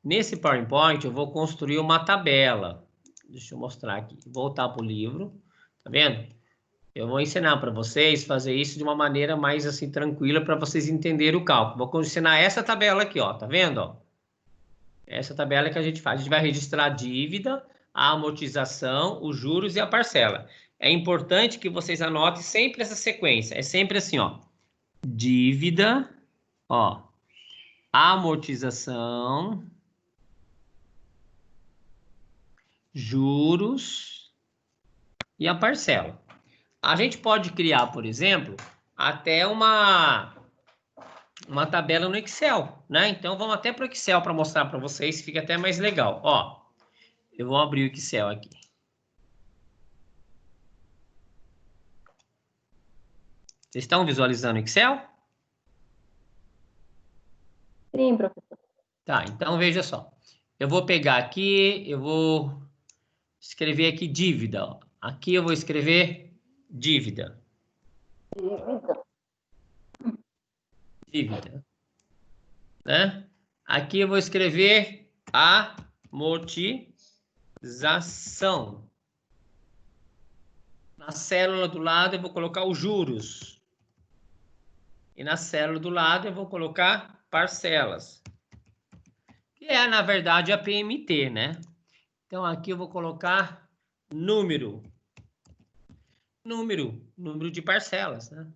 Nesse PowerPoint, eu vou construir uma tabela. Deixa eu mostrar aqui. Voltar para o livro. Tá vendo? Eu vou ensinar para vocês fazer isso de uma maneira mais assim tranquila para vocês entenderem o cálculo. Vou ensinar essa tabela aqui, ó. Tá vendo, ó? Essa tabela que a gente faz. A gente vai registrar a dívida, a amortização, os juros e a parcela. É importante que vocês anotem sempre essa sequência. É sempre assim, ó. Dívida, ó. Amortização, juros e a parcela. A gente pode criar, por exemplo, até uma tabela no Excel, né? Então, vamos até para o Excel para mostrar para vocês, fica até mais legal. Ó, eu vou abrir o Excel aqui. Vocês estão visualizando o Excel? Sim, professor. Tá, então veja só. Eu vou pegar aqui, eu vou escrever aqui dívida, ó. aqui eu vou escrever dívida. Dívida. Né? Aqui eu vou escrever amortização. Na célula do lado eu vou colocar os juros. E na célula do lado eu vou colocar parcelas. Que é, na verdade, a PMT, né? Então, aqui eu vou colocar número. Número de parcelas, né?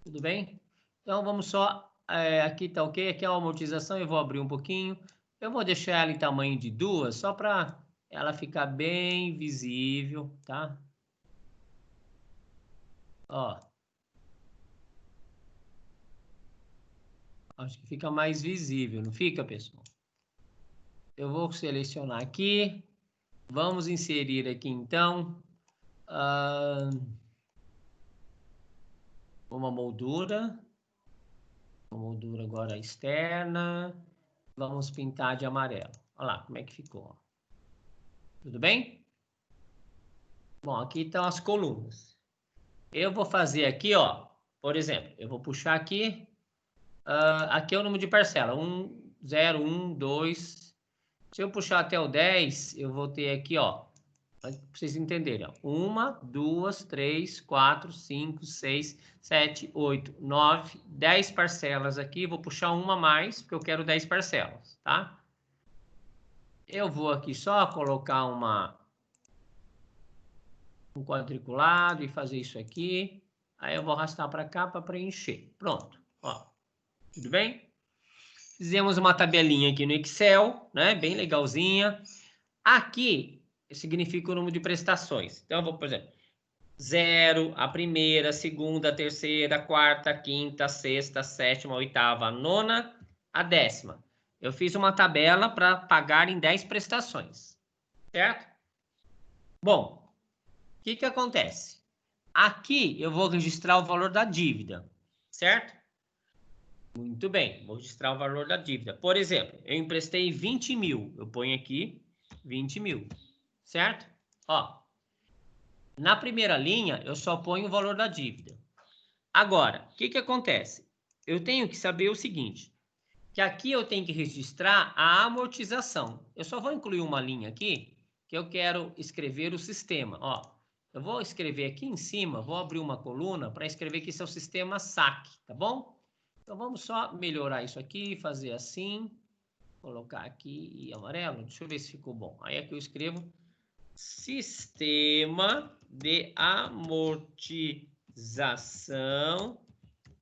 Tudo bem? Então, vamos só... aqui tá ok? Aqui é a amortização, eu vou abrir um pouquinho. Eu vou deixar ela em tamanho de 2, só para ela ficar bem visível, tá? Ó. Acho que fica mais visível, não fica, pessoal? Eu vou selecionar aqui. Vamos inserir aqui, então, uma moldura. Uma moldura agora externa. Vamos pintar de amarelo. Olha lá como é que ficou. Tudo bem? Bom, aqui estão as colunas. Eu vou fazer aqui, ó. Por exemplo, eu vou puxar aqui. Aqui é o número de parcela. 1, 0, 1, 2... Se eu puxar até o 10, eu vou ter aqui, ó, para vocês entenderem, ó, 1, 2, 3, 4, 5, 6, 7, 8, 9, 10 parcelas aqui. Vou puxar uma a mais, porque eu quero 10 parcelas, tá? Eu vou aqui só colocar um quadriculado e fazer isso aqui. Aí eu vou arrastar para cá para preencher. Pronto, ó. Tudo bem? Fizemos uma tabelinha aqui no Excel, né? Bem legalzinha. Aqui significa o número de prestações. Então, eu vou, por exemplo, 0, a primeira, a segunda, a terceira, a quarta, a quinta, a sexta, a sétima, a oitava, a nona, a 10ª. Eu fiz uma tabela para pagar em 10 prestações. Certo? Bom, o que acontece? Aqui eu vou registrar o valor da dívida. Certo? Muito bem, vou registrar o valor da dívida. Por exemplo, eu emprestei 20 mil. Eu ponho aqui 20 mil, certo? Ó, na primeira linha, eu só ponho o valor da dívida. Agora, o que acontece? Eu tenho que saber o seguinte, que aqui eu tenho que registrar a amortização. Eu só vou incluir uma linha aqui, que eu quero escrever o sistema. Ó, eu vou escrever aqui em cima, vou abrir uma coluna para escrever que isso é o sistema SAC, tá bom? Então, vamos só melhorar isso aqui, fazer assim, colocar aqui e amarelo. Deixa eu ver se ficou bom. Aí aqui eu escrevo sistema de amortização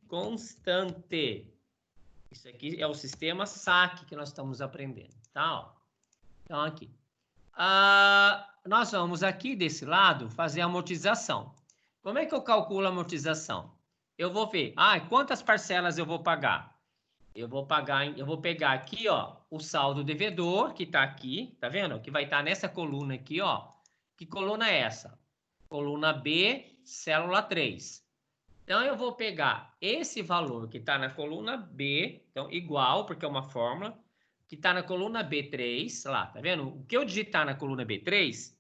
constante. Isso aqui é o sistema SAC que nós estamos aprendendo, tá? Ó. Então, aqui. Nós vamos aqui desse lado fazer a amortização. Como é que eu calculo a amortização? Eu vou ver, quantas parcelas eu vou pagar? Eu vou pegar aqui, ó, o saldo devedor, que tá aqui, tá vendo? Que vai estar nessa coluna aqui, ó. Que coluna é essa? Coluna B, célula 3. Então, eu vou pegar esse valor que tá na coluna B, então, igual, porque é uma fórmula, que tá na coluna B3, lá, tá vendo? O que eu digitar na coluna B3,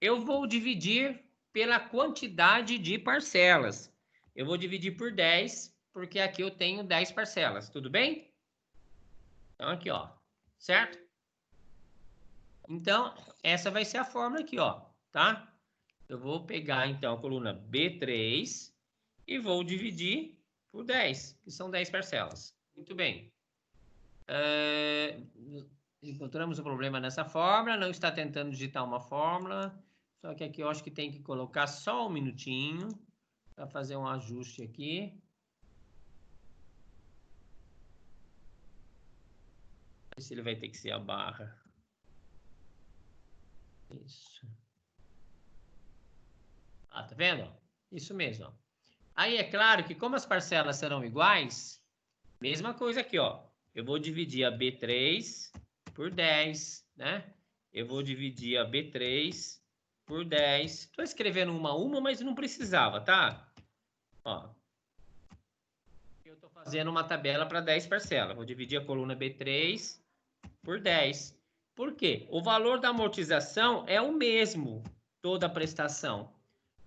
eu vou dividir pela quantidade de parcelas. Eu vou dividir por 10, porque aqui eu tenho 10 parcelas. Tudo bem? Então, aqui, ó. Certo? Então, essa vai ser a fórmula aqui, ó. Tá? Eu vou pegar, então, a coluna B3 e vou dividir por 10, que são 10 parcelas. Muito bem. Encontramos um problema nessa fórmula. Não está tentando digitar uma fórmula. Só que aqui eu acho que tem que colocar só um minutinho para fazer um ajuste aqui. Se ele vai ter que ser a barra. Isso. Tá vendo? Isso mesmo. Ó. Aí é claro que como as parcelas serão iguais, mesma coisa aqui, ó. Eu vou dividir a B3 por 10, né? Eu vou dividir a B3 por 10. Estou escrevendo uma a uma, mas não precisava, tá? Ó. Eu estou fazendo uma tabela para 10 parcelas. Vou dividir a coluna B3 por 10. Por quê? O valor da amortização é o mesmo. toda a prestação.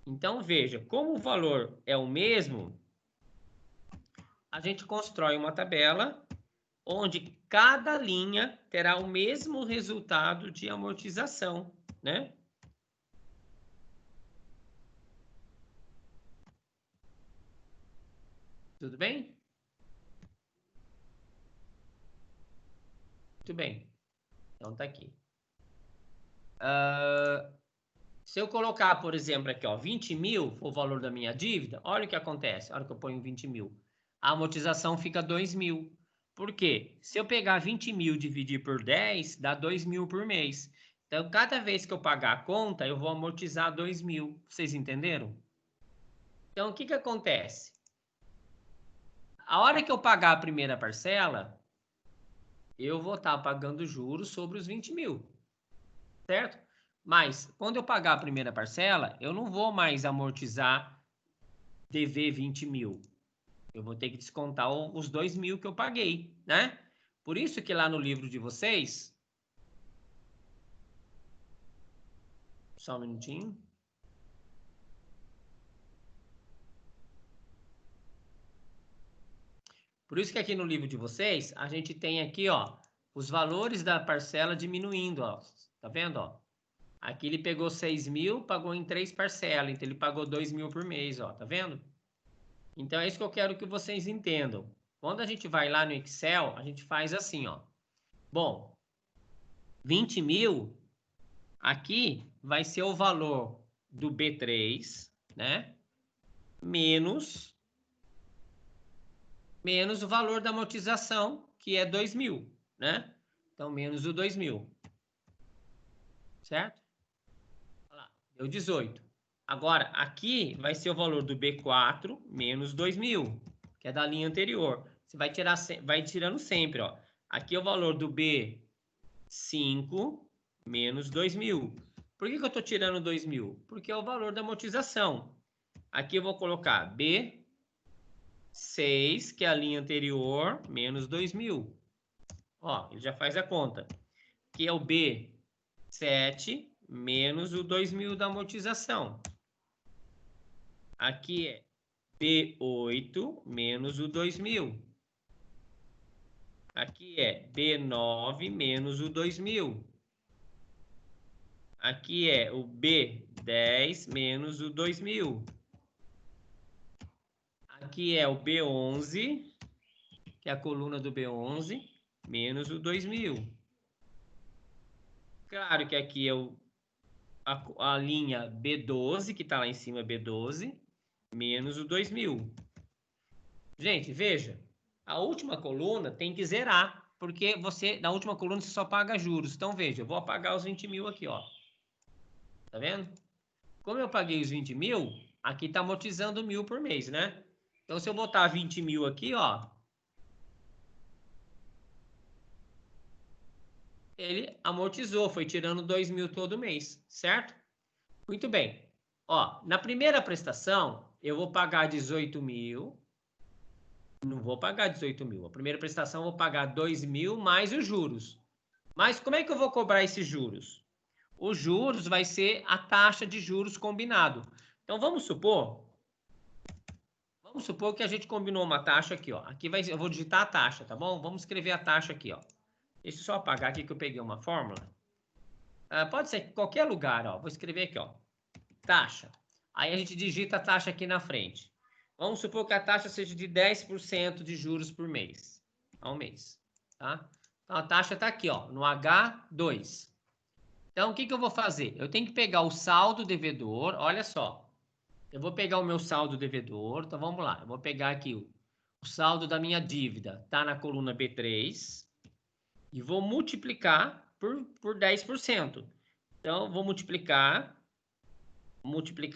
Então, veja, como o valor é o mesmo, a gente constrói uma tabela onde cada linha terá o mesmo resultado de amortização, né? Tudo bem? Muito bem. Então, tá aqui. Se eu colocar, por exemplo, aqui, ó, 20 mil, for o valor da minha dívida, olha o que acontece. A hora que eu ponho 20 mil. A amortização fica 2 mil. Por quê? Se eu pegar 20 mil e dividir por 10, dá 2 mil por mês. Então, cada vez que eu pagar a conta, eu vou amortizar 2 mil. Vocês entenderam? Então, o que que acontece? A hora que eu pagar a primeira parcela, eu vou estar pagando juros sobre os 20 mil. Certo? Mas, quando eu pagar a primeira parcela, eu não vou mais amortizar dever 20 mil. Eu vou ter que descontar os 2 mil que eu paguei, né? Por isso que lá no livro de vocês... Só um minutinho. Por isso que aqui no livro de vocês, a gente tem aqui, ó, os valores da parcela diminuindo, ó. Tá vendo, ó? Aqui ele pegou 6 mil, pagou em 3 parcelas, então ele pagou 2 mil por mês, ó. Tá vendo? Então é isso que eu quero que vocês entendam. Quando a gente vai lá no Excel, a gente faz assim, ó. Bom, 20 mil, aqui vai ser o valor do B3, né? Menos o valor da amortização, que é 2 mil, né? Então, menos o 2 mil. Certo? Olha lá, deu 18. Agora, aqui vai ser o valor do B4 menos 2 mil, que é da linha anterior. Você vai tirar, vai tirando sempre, ó. Aqui é o valor do B5 menos 2 mil. Por que eu estou tirando 2 mil? Porque é o valor da amortização. Aqui eu vou colocar B6, que é a linha anterior, menos 2 mil. Ó, ele já faz a conta. Aqui é o B7 menos o 2 mil da amortização. Aqui é B8 menos o 2 mil. Aqui é B9 menos o 2 mil. Aqui é o B10 menos o 2 mil. Aqui é o B11, que é a coluna do B11, menos o 2 mil. Claro que aqui é a linha B12, que está lá em cima, B12, menos o 2 mil. Gente, veja, a última coluna tem que zerar, porque na última coluna você só paga juros. Então, veja, eu vou apagar os 20 mil aqui, ó. Tá vendo? Como eu paguei os 20 mil, aqui tá amortizando 1.000 por mês, né? Então, se eu botar 20 mil aqui, ó, ele amortizou, foi tirando 2 mil todo mês, certo? Muito bem. Ó, na primeira prestação, eu vou pagar 18 mil. Não vou pagar 18 mil. A primeira prestação eu vou pagar 2 mil mais os juros. Mas como é que eu vou cobrar esses juros? Os juros vai ser a taxa de juros combinado. Então, vamos supor que a gente combinou uma taxa aqui, ó. Aqui eu vou digitar a taxa, tá bom? Vamos escrever a taxa aqui, ó. Deixa eu só apagar aqui que eu peguei uma fórmula. Pode ser em qualquer lugar, ó. Vou escrever aqui, ó. Taxa. Aí a gente digita a taxa aqui na frente. Vamos supor que a taxa seja de 10% de juros por mês. Ao mês, tá? Então, a taxa está aqui, ó, no H2. Então, o que eu vou fazer? Eu tenho que pegar o saldo devedor, olha só. Eu vou pegar o meu saldo devedor, então vamos lá. Eu vou pegar aqui o saldo da minha dívida, tá na coluna B3, e vou multiplicar por 10%. Então, vou multiplicar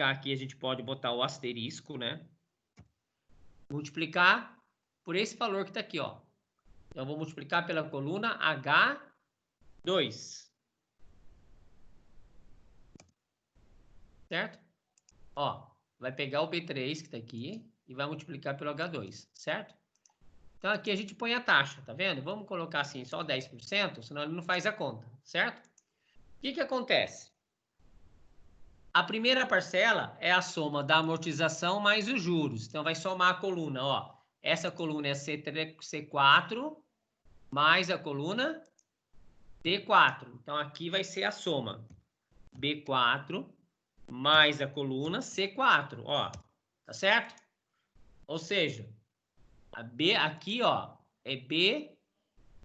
aqui, a gente pode botar o asterisco, né? Multiplicar por esse valor que está aqui, ó. Então, eu vou multiplicar pela coluna H2. Certo? Ó, vai pegar o B3 que está aqui e vai multiplicar pelo H2, certo? Então, aqui a gente põe a taxa, tá vendo? Vamos colocar assim, só 10%, senão ele não faz a conta, certo? O que acontece? A primeira parcela é a soma da amortização mais os juros. Então, vai somar a coluna, ó. Essa coluna é C4 mais a coluna D4. Então, aqui vai ser a soma. B4 mais a coluna C4, ó. Tá certo? Ou seja, a B aqui, ó, é B,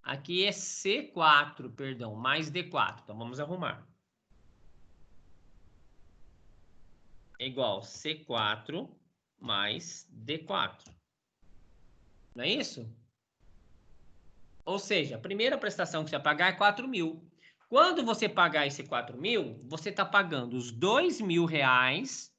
aqui é C4, perdão, mais D4. Então, vamos arrumar. É igual C4 mais D4. Não é isso? Ou seja, a primeira prestação que você vai pagar é 4.000. Quando você pagar esse 4.000, você está pagando os R$2.000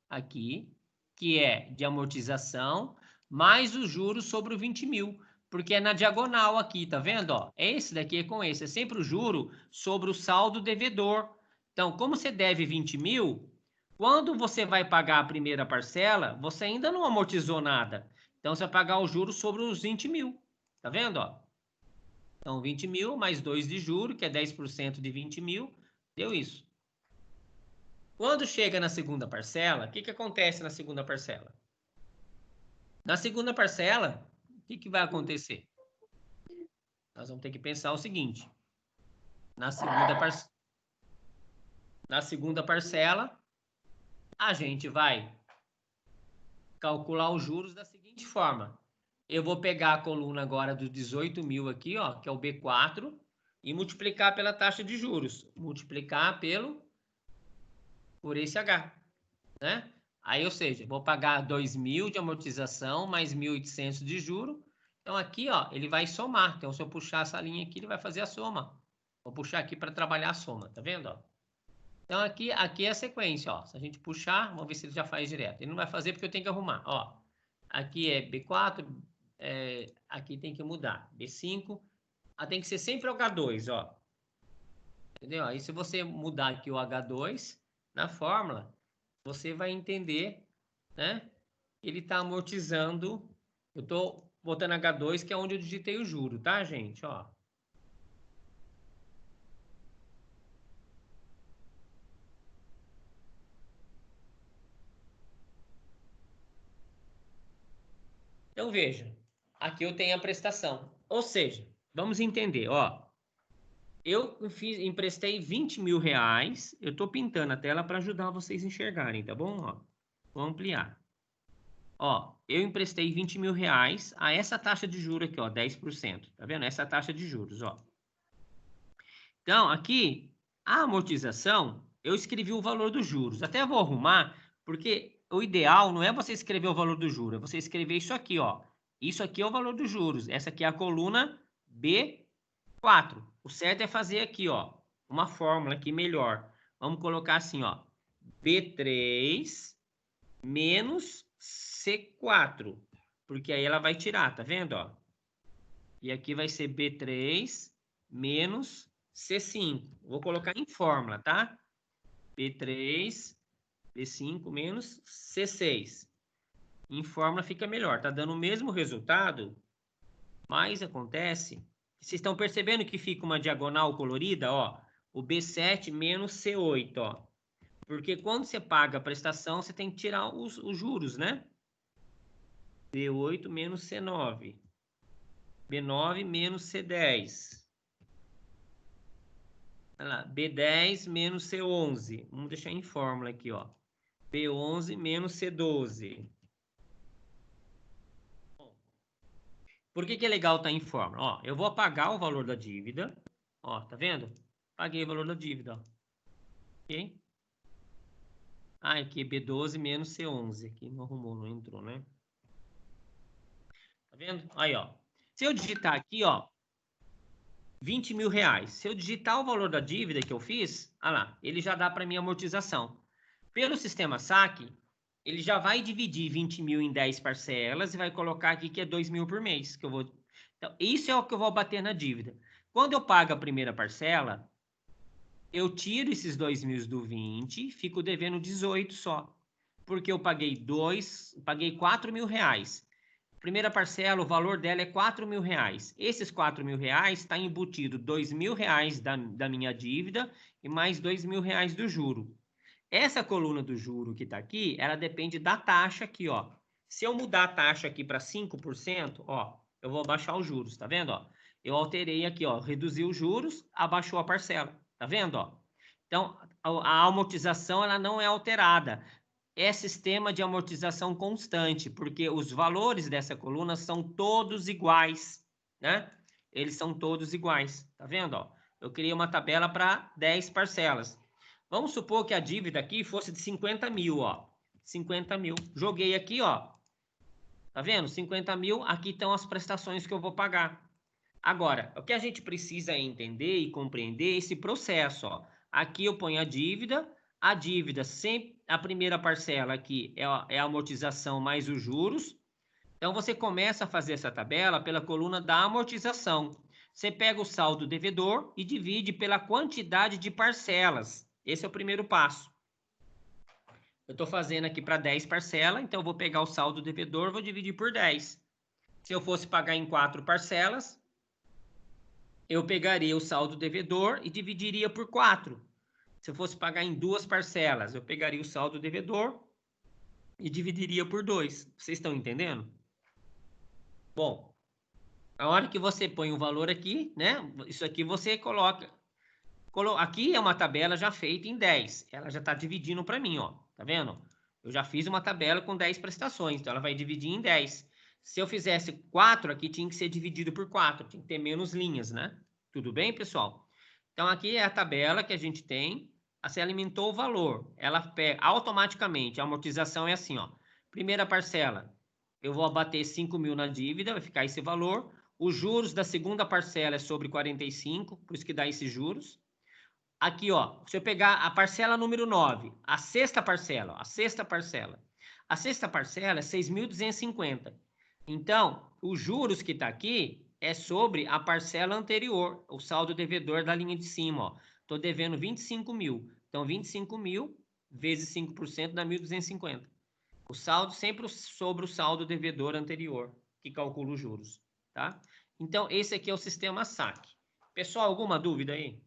aqui, que é de amortização, mais os juros sobre o 20.000, porque é na diagonal aqui, tá vendo? Ó, esse daqui é com esse, é sempre o juro sobre o saldo devedor. Então, como você deve 20.000, quando você vai pagar a primeira parcela, você ainda não amortizou nada. Então, você vai pagar o juro sobre os 20.000. Tá vendo, ó? Então, 20.000 mais 2 de juro, que é 10% de 20.000, deu isso. Quando chega na segunda parcela, o que acontece na segunda parcela? Na segunda parcela, o que vai acontecer? Nós vamos ter que pensar o seguinte. Na segunda parcela, a gente vai calcular os juros da seguinte forma. Eu vou pegar a coluna agora dos 18.000 aqui, ó, que é o B4, e multiplicar pela taxa de juros. Multiplicar por esse H, né? Aí, ou seja, vou pagar 2.000 de amortização mais 1.800 de juro. Então, aqui, ó, ele vai somar. Então, se eu puxar essa linha aqui, ele vai fazer a soma. Vou puxar aqui para trabalhar a soma, tá vendo, ó? Então, aqui é a sequência, ó. Se a gente puxar, vamos ver se ele já faz direto. Ele não vai fazer porque eu tenho que arrumar, ó. Aqui é B4, aqui tem que mudar. B5, tem que ser sempre o H2, ó. Entendeu? Aí, se você mudar aqui o H2 na fórmula, você vai entender, né? Ele está amortizando. Eu estou botando H2, que é onde eu digitei o juro, tá, gente? Ó. Então, veja. Aqui eu tenho a prestação. Ou seja, vamos entender, ó. Eu emprestei 20.000 reais. Eu estou pintando a tela para ajudar vocês a enxergarem, tá bom? Ó, vou ampliar. Ó, eu emprestei 20.000 reais a essa taxa de juros aqui, ó, 10%. Tá vendo? Essa taxa de juros, ó. Então, aqui, a amortização, eu escrevi o valor dos juros. Até vou arrumar, porque o ideal não é você escrever o valor do juro, é você escrever isso aqui, ó. Isso aqui é o valor dos juros. Essa aqui é a coluna B4. O certo é fazer aqui, ó, uma fórmula aqui melhor. Vamos colocar assim, ó, B3 menos C4, porque aí ela vai tirar, tá vendo, ó? E aqui vai ser B3 menos C5. Vou colocar em fórmula, tá? B3, B5 menos C6. Em fórmula fica melhor. Tá dando o mesmo resultado, mas acontece... Vocês estão percebendo que fica uma diagonal colorida, ó? O B7 menos C8, ó. Porque quando você paga a prestação, você tem que tirar os juros, né? B8 menos C9. B9 menos C10. Olha lá, B10 menos C11. Vamos deixar em fórmula aqui, ó. B11 menos C12. Por que é legal estar em fórmula? Ó, eu vou apagar o valor da dívida. Ó, tá vendo? Paguei o valor da dívida, ó. Ok? Ah, aqui B12 menos C11. Aqui não arrumou, não entrou, né? Tá vendo? Aí, ó. Se eu digitar aqui, ó, 20.000 reais. Se eu digitar o valor da dívida que eu fiz, olha lá, ele já dá para minha amortização. Pelo sistema saque, ele já vai dividir 20.000 em 10 parcelas e vai colocar aqui que é 2.000 por mês. Que eu vou... Então, isso é o que eu vou bater na dívida. Quando eu pago a primeira parcela, eu tiro esses 2.000 do 20, fico devendo 18 só. Porque eu paguei 4.000 reais. Primeira parcela, o valor dela é 4.000 reais. Esses 4.000 reais está embutido 2.000 reais da minha dívida e mais 2.000 reais do juro. Essa coluna do juro que está aqui, ela depende da taxa aqui, ó. Se eu mudar a taxa aqui para 5%, ó, eu vou abaixar os juros, tá vendo, ó? Eu alterei aqui, ó, reduzi os juros, abaixou a parcela, tá vendo, ó? Então, a amortização, ela não é alterada. É sistema de amortização constante, porque os valores dessa coluna são todos iguais, né? Eles são todos iguais, tá vendo, ó? Eu criei uma tabela para 10 parcelas. Vamos supor que a dívida aqui fosse de 50 mil, ó. 50 mil. Joguei aqui, ó. Tá vendo? 50 mil, aqui estão as prestações que eu vou pagar. Agora, o que a gente precisa é entender e compreender esse processo, ó. Aqui eu ponho a dívida sempre, a primeira parcela aqui é a amortização mais os juros. Então, você começa a fazer essa tabela pela coluna da amortização. Você pega o saldo devedor e divide pela quantidade de parcelas. Esse é o primeiro passo. Eu estou fazendo aqui para 10 parcelas, então eu vou pegar o saldo devedor, vou dividir por 10. Se eu fosse pagar em 4 parcelas, eu pegaria o saldo devedor e dividiria por 4. Se eu fosse pagar em 2 parcelas, eu pegaria o saldo devedor e dividiria por 2. Vocês estão entendendo? Bom, a hora que você põe o valor aqui, né? Isso aqui você coloca... Aqui é uma tabela já feita em 10. Ela já está dividindo para mim, ó. Tá vendo? Eu já fiz uma tabela com 10 prestações, então ela vai dividir em 10. Se eu fizesse 4, aqui tinha que ser dividido por 4. Tinha que ter menos linhas, né? Tudo bem, pessoal? Então, aqui é a tabela que a gente tem. Você alimentou o valor. Ela pega automaticamente. A amortização é assim, ó. Primeira parcela, eu vou abater 5 mil na dívida, vai ficar esse valor. Os juros da segunda parcela é sobre 45, por isso que dá esses juros. Aqui, ó, se eu pegar a parcela número 9, a sexta parcela é 6.250. Então, os juros que está aqui é sobre a parcela anterior, o saldo devedor da linha de cima, ó. Estou devendo 25 mil. Então, 25 mil vezes 5% dá 1.250. O saldo sempre sobre o saldo devedor anterior, que calcula os juros, tá? Então, esse aqui é o sistema SAC. Pessoal, alguma dúvida aí?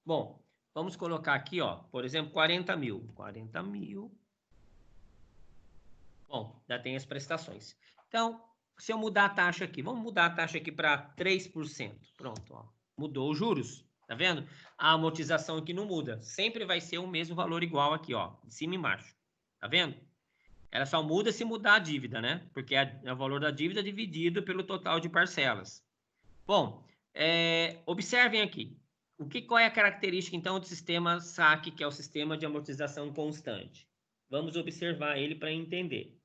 Bom, vamos colocar aqui, ó, por exemplo, 40 mil. 40 mil. Bom, já tem as prestações. Então, se eu mudar a taxa aqui, vamos mudar a taxa aqui para 3%. Pronto, ó, mudou os juros. Tá vendo? A amortização aqui não muda. Sempre vai ser o mesmo valor igual aqui, ó, de cima e embaixo. Tá vendo? Ela só muda se mudar a dívida, né? Porque é o valor da dívida dividido pelo total de parcelas. Bom, observem aqui. Qual é a característica, então, do sistema SAC, que é o sistema de amortização constante? Vamos observar ele para entender.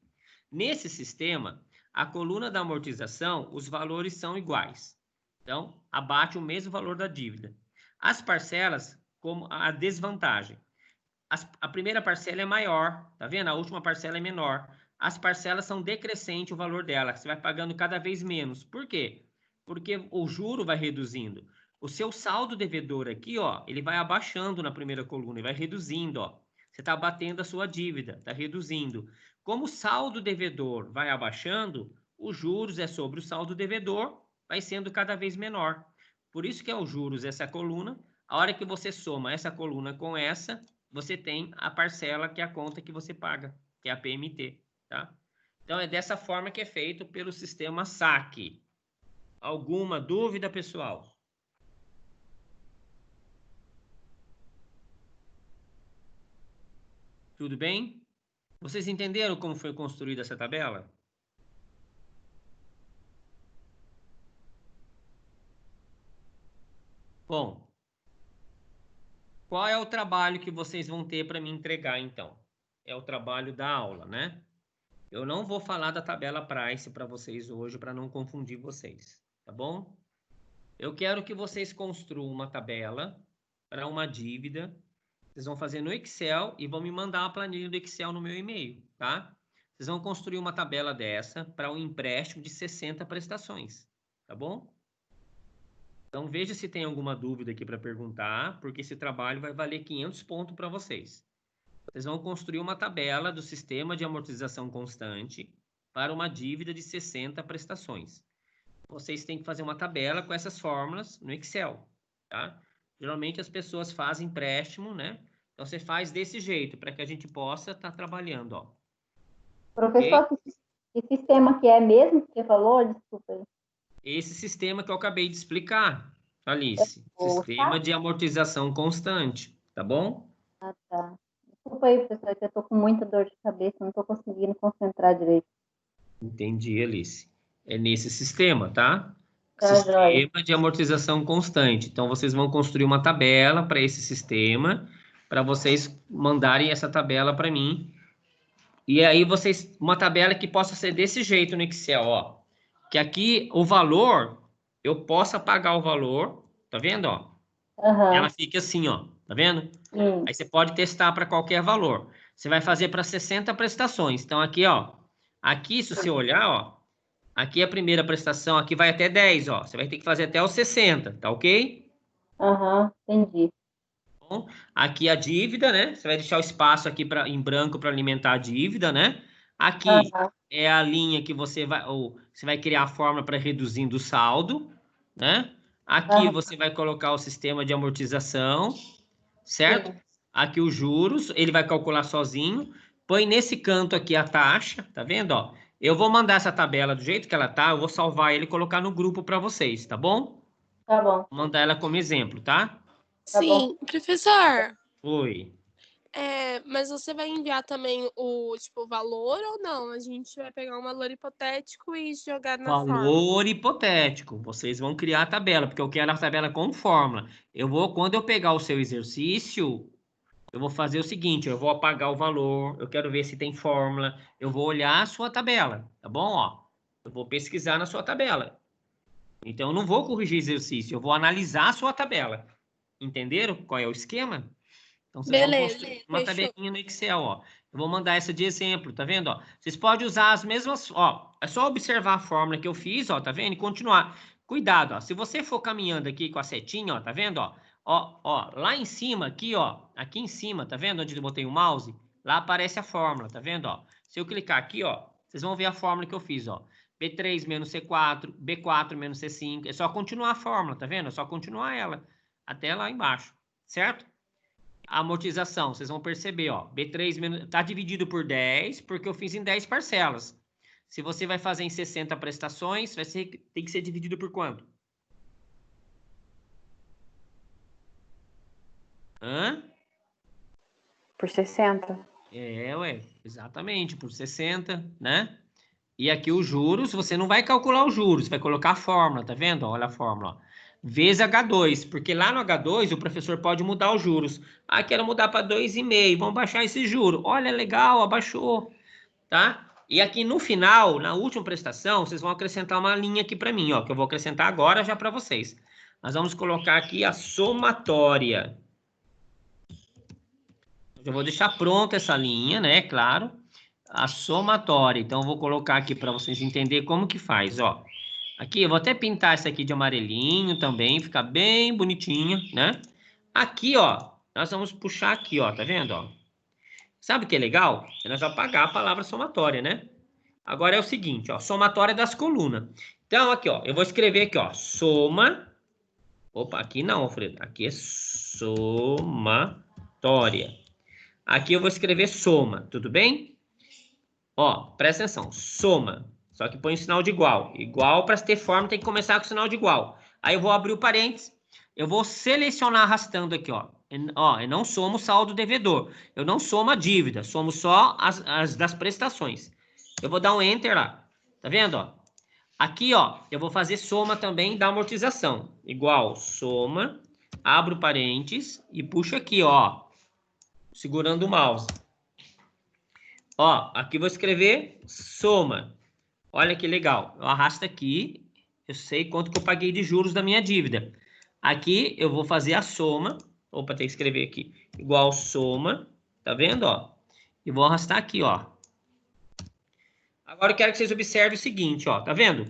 Nesse sistema, a coluna da amortização, os valores são iguais. Então, abate o mesmo valor da dívida. As parcelas, como a desvantagem. A primeira parcela é maior, tá vendo? A última parcela é menor. As parcelas são decrescentes o valor dela. Você vai pagando cada vez menos. Por quê? Porque o juro vai reduzindo. O seu saldo devedor aqui, ó, ele vai abaixando na primeira coluna, ele vai reduzindo, ó. Você está abatendo a sua dívida, está reduzindo. Como o saldo devedor vai abaixando, os juros é sobre o saldo devedor, vai sendo cada vez menor. Por isso que é os juros, essa coluna. A hora que você soma essa coluna com essa, você tem a parcela que é a conta que você paga, que é a PMT, tá? Então, é dessa forma que é feito pelo sistema SAC. Alguma dúvida, pessoal? Tudo bem? Vocês entenderam como foi construída essa tabela? Bom, qual é o trabalho que vocês vão ter para me entregar, então? É o trabalho da aula, né? Eu não vou falar da tabela Price para vocês hoje, para não confundir vocês, tá bom? Eu quero que vocês construam uma tabela para uma dívida. Vocês vão fazer no Excel e vão me mandar a planilha do Excel no meu e-mail, tá? Vocês vão construir uma tabela dessa para um empréstimo de 60 prestações, tá bom? Então, veja se tem alguma dúvida aqui para perguntar, porque esse trabalho vai valer 500 pontos para vocês. Vocês vão construir uma tabela do sistema de amortização constante para uma dívida de 60 prestações. vocês têm que fazer uma tabela com essas fórmulas no Excel, tá? Geralmente as pessoas fazem empréstimo, né? Então, você faz desse jeito, para que a gente possa estar trabalhando, ó. Professor, que sistema que é mesmo que você falou? Desculpa aí. Esse sistema que eu acabei de explicar, Alice. Sistema de amortização constante, tá bom? Ah, tá. Desculpa aí, professor, que eu tô com muita dor de cabeça, não tô conseguindo concentrar direito. Entendi, Alice. É nesse sistema, tá? Tá, Sistema joia. de amortização constante. Então, vocês vão construir uma tabela para esse sistema, para vocês mandarem essa tabela para mim. E aí, uma tabela que possa ser desse jeito no Excel, ó. Que aqui, o valor, eu possa pagar o valor, tá vendo, ó? Ela fica assim, ó, tá vendo? Aí você pode testar para qualquer valor. Você vai fazer para 60 prestações. Então, aqui, ó. Aqui, se você olhar, ó. Aqui é a primeira prestação, aqui vai até 10, ó. Você vai ter que fazer até os 60, tá ok? Entendi. Bom, aqui a dívida, né? Você vai deixar o espaço aqui em branco para alimentar a dívida, né? Aqui é a linha que você vai criar a fórmula para reduzindo o saldo, né? Aqui você vai colocar o sistema de amortização, certo? Aqui os juros, ele vai calcular sozinho. Põe nesse canto aqui a taxa, tá vendo, ó? Eu vou mandar essa tabela do jeito que ela tá, eu vou salvar ele e colocar no grupo para vocês, tá bom? Tá bom. Vou mandar ela como exemplo, tá? Sim, professor. Oi. Mas você vai enviar também o valor ou não? A gente vai pegar um valor hipotético e jogar na fórmula. Valor hipotético. Vocês vão criar a tabela, porque eu quero a tabela com fórmula. Quando eu pegar o seu exercício, eu vou fazer o seguinte, eu vou apagar o valor, eu quero ver se tem fórmula, eu vou olhar a sua tabela, tá bom? Ó, eu vou pesquisar na sua tabela. Então, eu não vou corrigir exercício, eu vou analisar a sua tabela. Entenderam qual é o esquema? Então, vocês vão construir uma tabelinha no Excel, ó. Eu vou mandar essa de exemplo, tá vendo, ó? Vocês podem usar as mesmas, ó. É só observar a fórmula que eu fiz, ó, tá vendo? E continuar. Cuidado, ó. Se você for caminhando aqui com a setinha, ó, tá vendo, ó? Ó, lá em cima, aqui, ó. Aqui em cima, tá vendo onde eu botei o mouse? Lá aparece a fórmula, tá vendo, ó? Se eu clicar aqui, ó, vocês vão ver a fórmula que eu fiz, ó. B3 menos C4, B4 menos C5. É só continuar a fórmula, tá vendo? É só continuar ela até lá embaixo, certo? A amortização, vocês vão perceber, ó, B3 está dividido por 10, porque eu fiz em 10 parcelas. Se você vai fazer em 60 prestações, tem que ser dividido por quanto? Por 60. Exatamente, por 60, né? E aqui os juros, você não vai calcular os juros, vai colocar a fórmula, tá vendo? Olha a fórmula, ó. Vezes H2, porque lá no H2 o professor pode mudar os juros. Ah, quero mudar para 2,5, vamos baixar esse juro. Olha, legal, abaixou, tá? E aqui no final, na última prestação, vocês vão acrescentar uma linha aqui para mim, ó, que eu vou acrescentar agora já para vocês. Nós vamos colocar aqui a somatória. Eu vou deixar pronta essa linha, né, claro. A somatória. Então, eu vou colocar aqui para vocês entenderem como que faz, ó. Aqui, eu vou até pintar essa aqui de amarelinho também, ficar bem bonitinha, né? Aqui, ó, nós vamos puxar aqui, ó, tá vendo, ó? Sabe o que é legal? Nós vamos apagar a palavra somatória, né? Agora é o seguinte, ó, somatória das colunas. Então, aqui, ó, eu vou escrever aqui, ó, soma. Opa, aqui não, Alfredo. Aqui é somatória. Aqui eu vou escrever soma, tudo bem? Ó, presta atenção, soma. Só que põe o sinal de igual. Igual, para ter forma, tem que começar com o sinal de igual. Aí eu vou abrir o parênteses. Eu vou selecionar arrastando aqui, ó. Eu não somo o saldo devedor. Eu não somo a dívida. Somo só as das prestações. Eu vou dar um Enter lá. Tá vendo, ó? Aqui, ó, eu vou fazer soma também da amortização. Igual, soma, abro parênteses e puxo aqui, ó. Segurando o mouse. Ó, aqui vou escrever soma. Olha que legal. Eu arrasto aqui. Eu sei quanto que eu paguei de juros da minha dívida. Aqui eu vou fazer a soma. Opa, tem que escrever aqui. Igual soma. Tá vendo, ó? E vou arrastar aqui, ó. Agora eu quero que vocês observem o seguinte, ó. Tá vendo?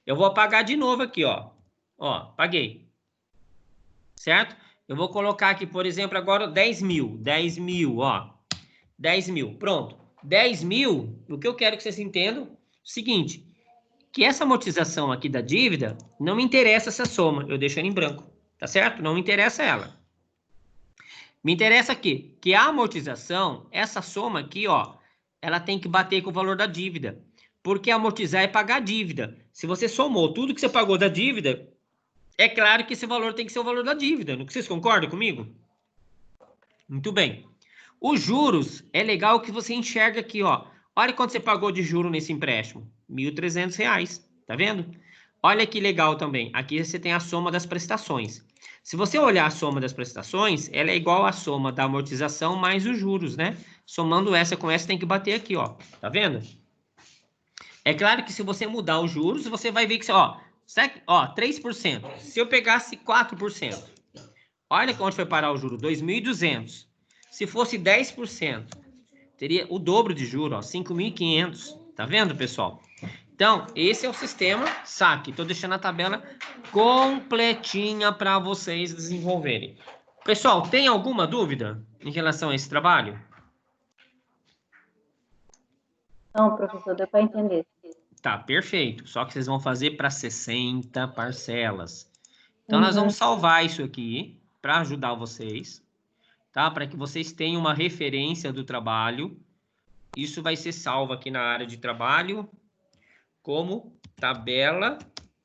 Eu vou apagar de novo aqui, ó. Ó, paguei. Certo? Eu vou colocar aqui, por exemplo, agora 10 mil. 10 mil, ó. 10 mil. Pronto. 10 mil, o que eu quero que vocês entendam, seguinte, que essa amortização aqui da dívida, não me interessa essa soma, eu deixo ela em branco, tá certo? Não me interessa ela. Me interessa aqui, que a amortização, essa soma aqui, ó, ela tem que bater com o valor da dívida, porque amortizar é pagar a dívida. Se você somou tudo que você pagou da dívida, é claro que esse valor tem que ser o valor da dívida, não vocês concordam comigo? Muito bem. Os juros, é legal que você enxerga aqui, ó. Olha quanto você pagou de juro nesse empréstimo. R$ 1.300, tá vendo? Olha que legal também. Aqui você tem a soma das prestações. Se você olhar a soma das prestações, ela é igual à soma da amortização mais os juros, né? Somando essa com essa, tem que bater aqui, ó. Tá vendo? É claro que se você mudar os juros, você vai ver que, ó, 3%. Se eu pegasse 4%, olha onde foi parar o juro, 2.200. Se fosse 10%, teria o dobro de juros, ó, 5.500. Tá vendo, pessoal? Então, esse é o sistema saque. Estou deixando a tabela completinha para vocês desenvolverem. Pessoal, tem alguma dúvida em relação a esse trabalho? Não, professor, deu para entender. Tá, perfeito. Só que vocês vão fazer para 60 parcelas. Então, nós vamos salvar isso aqui para ajudar vocês, tá? Para que vocês tenham uma referência do trabalho. Isso vai ser salvo aqui na área de trabalho como tabela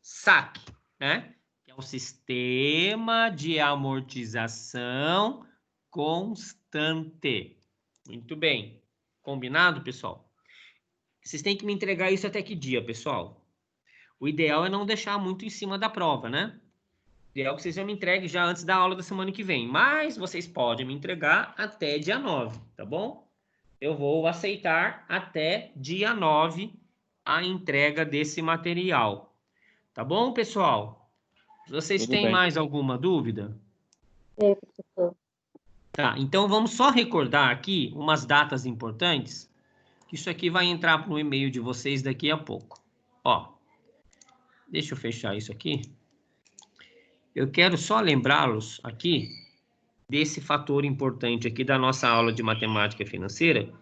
SAC, né? Que é o sistema de amortização constante. Muito bem. Combinado, pessoal? Vocês têm que me entregar isso até que dia, pessoal? O ideal é não deixar muito em cima da prova, né? O ideal é que vocês já me entreguem já antes da aula da semana que vem. Mas vocês podem me entregar até dia 9, tá bom? Eu vou aceitar até dia 9 a entrega desse material. Tá bom, pessoal? Vocês Tudo têm bem. mais alguma dúvida? É, professor. Tá, então vamos só recordar aqui umas datas importantes, que isso aqui vai entrar no e-mail de vocês daqui a pouco. Ó, deixa eu fechar isso aqui. Eu quero só lembrá-los aqui desse fator importante aqui da nossa aula de matemática financeira.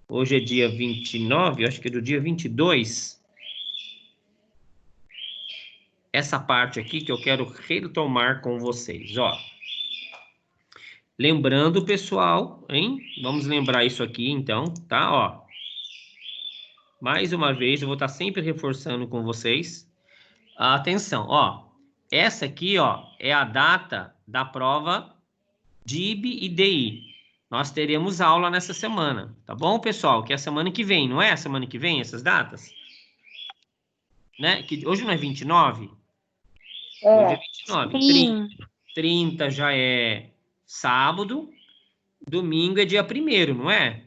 Hoje é dia 29, eu acho que é do dia 22. Essa parte aqui que eu quero retomar com vocês, ó. Lembrando, pessoal, hein? Vamos lembrar isso aqui, então, tá? Ó. Mais uma vez, eu vou estar sempre reforçando com vocês. Atenção, ó. Essa aqui, ó, é a data da prova DIB e DI. Nós teremos aula nessa semana, tá bom, pessoal? Que é a semana que vem, não é a semana que vem, essas datas? Né? Que hoje não é 29? Hoje é 29. Sim. 30 já é sábado, domingo é dia 1º, não é?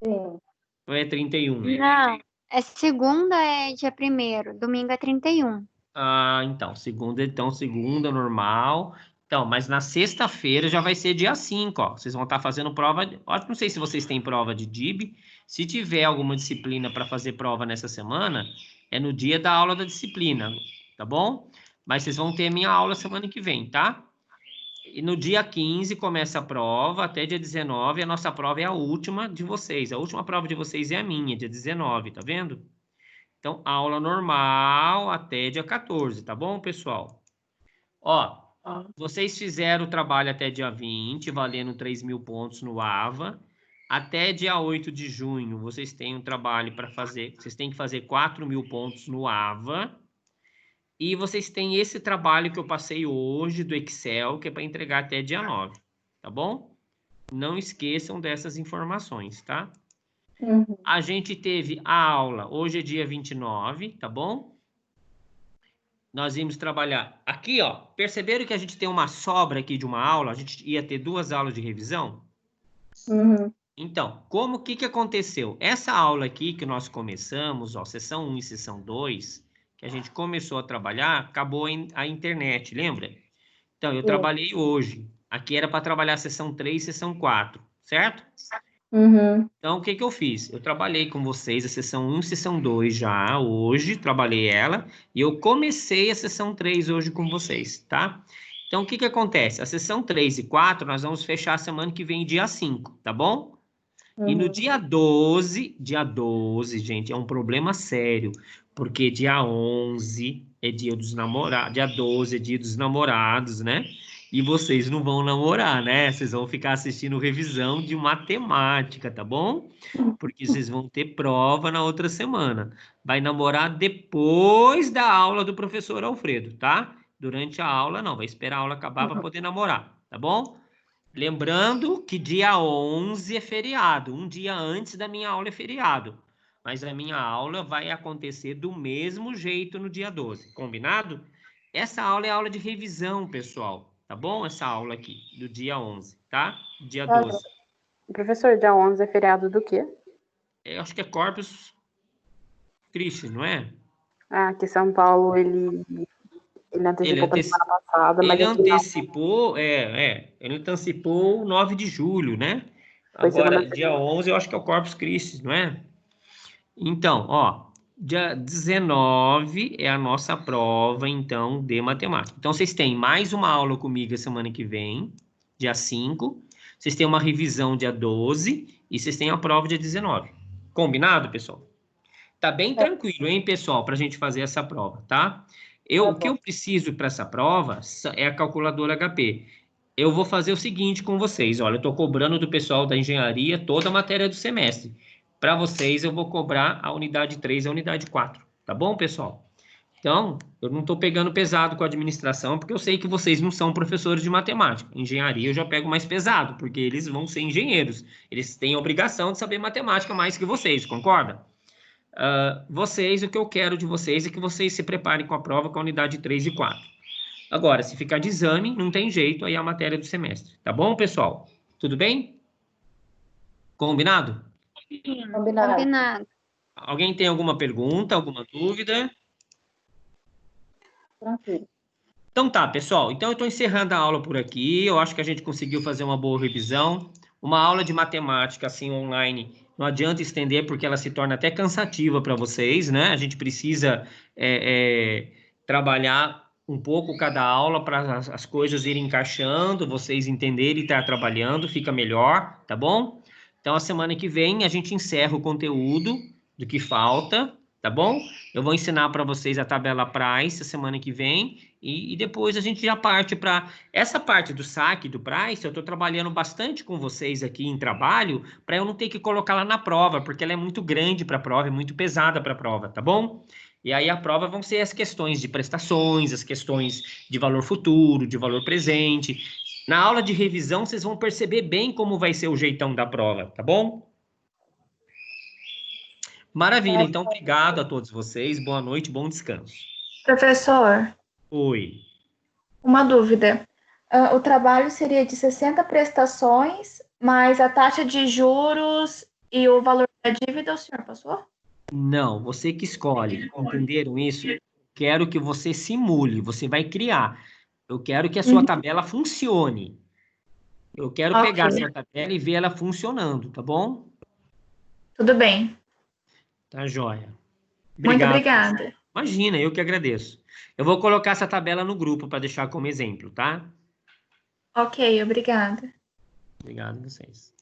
Sim. Ou é 31? Não, é segunda é dia 1º, domingo é 31. Ah, então, segunda normal. Então, mas na sexta-feira já vai ser dia 5, ó. Vocês vão estar fazendo prova, não sei se vocês têm prova de DIB. Se tiver alguma disciplina para fazer prova nessa semana, é no dia da aula da disciplina, tá bom? Mas vocês vão ter a minha aula semana que vem, tá? E no dia 15 começa a prova, até dia 19, a nossa prova é a última de vocês. A última prova de vocês é a minha, dia 19, tá vendo? Então, aula normal até dia 14, tá bom, pessoal? Ó, vocês fizeram o trabalho até dia 20, valendo 3.000 pontos no AVA. Até dia 8 de junho, vocês têm um trabalho para fazer. Vocês têm que fazer 4.000 pontos no AVA. E vocês têm esse trabalho que eu passei hoje do Excel, que é para entregar até dia 9, tá bom? Não esqueçam dessas informações, tá? A gente teve a aula, hoje é dia 29, tá bom? Nós íamos trabalhar aqui, ó. Perceberam que a gente tem uma sobra aqui de uma aula? A gente ia ter 2 aulas de revisão? Então, o que aconteceu? Essa aula aqui que nós começamos, ó, sessão 1 e sessão 2, que a gente começou a trabalhar, acabou a internet, lembra? Então, eu trabalhei hoje. Aqui era para trabalhar a sessão 3 e sessão 4, certo? Então, o que eu fiz? Eu trabalhei com vocês a sessão 1 e sessão 2 já hoje, trabalhei ela, e eu comecei a sessão 3 hoje com vocês, tá? Então, o que acontece? A sessão 3 e 4 nós vamos fechar a semana que vem, dia 5, tá bom? E no dia 12, gente, é um problema sério, Porque dia 11 é dia dos namorados, dia 12 é dia dos namorados, né? E vocês não vão namorar, né? Vocês vão ficar assistindo revisão de matemática, tá bom? Porque vocês vão ter prova na outra semana. Vai namorar depois da aula do professor Alfredo, tá? Durante a aula, não. Vai esperar a aula acabar para poder namorar, tá bom? Lembrando que dia 11 é feriado. Um dia antes da minha aula é feriado. Mas a minha aula vai acontecer do mesmo jeito no dia 12. Combinado? Essa aula é aula de revisão, pessoal. Tá bom? Essa aula aqui, do dia 11, tá? Dia 12. Professor, dia 11 é feriado do quê? Eu acho que é Corpus Christi, não é? Ah, que São Paulo, ele antecipou para semana passada, mas ele aqui não. antecipou, ele antecipou o 9 de julho, né? Foi Agora, semana dia 11, eu acho que é o Corpus Christi, não é? Então, ó, dia 19 é a nossa prova, então, de matemática. Então, vocês têm mais uma aula comigo a semana que vem, dia 5. Vocês têm uma revisão dia 12 e vocês têm a prova dia 19. Combinado, pessoal? Tá bem tranquilo, hein, pessoal, para a gente fazer essa prova, tá? O que eu preciso para essa prova é a calculadora HP. Eu vou fazer o seguinte com vocês, olha, eu estou cobrando do pessoal da engenharia toda a matéria do semestre. Para vocês, eu vou cobrar a unidade 3 e a unidade 4, tá bom, pessoal? Então, eu não estou pegando pesado com a administração, porque eu sei que vocês não são professores de matemática. Engenharia eu já pego mais pesado, porque eles vão ser engenheiros. Eles têm a obrigação de saber matemática mais que vocês, concorda? Vocês, o que eu quero de vocês é que vocês se preparem com a prova com a unidade 3 e 4. Agora, se ficar de exame, não tem jeito, aí é a matéria do semestre. Tá bom, pessoal? Tudo bem? Combinado? Combinado. Alguém tem alguma pergunta, alguma dúvida? Tranquilo. Então tá, pessoal. Então eu estou encerrando a aula por aqui. Eu acho que a gente conseguiu fazer uma boa revisão. Uma aula de matemática, assim, online, não adianta estender porque ela se torna até cansativa para vocês, né? A gente precisa trabalhar um pouco cada aula para as coisas irem encaixando, vocês entenderem e estar trabalhando, fica melhor, tá bom? Então, a semana que vem, a gente encerra o conteúdo do que falta, tá bom? Eu vou ensinar para vocês a tabela Price a semana que vem e depois a gente já parte para... Essa parte do saque, do Price, eu estou trabalhando bastante com vocês aqui em trabalho para eu não ter que colocar lá na prova, porque ela é muito grande para a prova, é muito pesada para a prova, tá bom? E aí a prova vão ser as questões de prestações, as questões de valor futuro, de valor presente. Na aula de revisão, vocês vão perceber bem como vai ser o jeitão da prova, tá bom? Maravilha, então obrigado a todos vocês, boa noite, bom descanso. Professor, Oi. uma dúvida. O trabalho seria de 60 prestações, mas a taxa de juros e o valor da dívida o senhor passou? Não, você que escolhe, entenderam isso? Quero que você simule, você vai criar. Eu quero que a sua tabela funcione. Eu quero pegar a sua tabela e ver ela funcionando, tá bom? Tudo bem. Tá joia. Muito obrigada. Imagina, eu que agradeço. Eu vou colocar essa tabela no grupo para deixar como exemplo, tá? Ok, obrigada. Obrigado a vocês.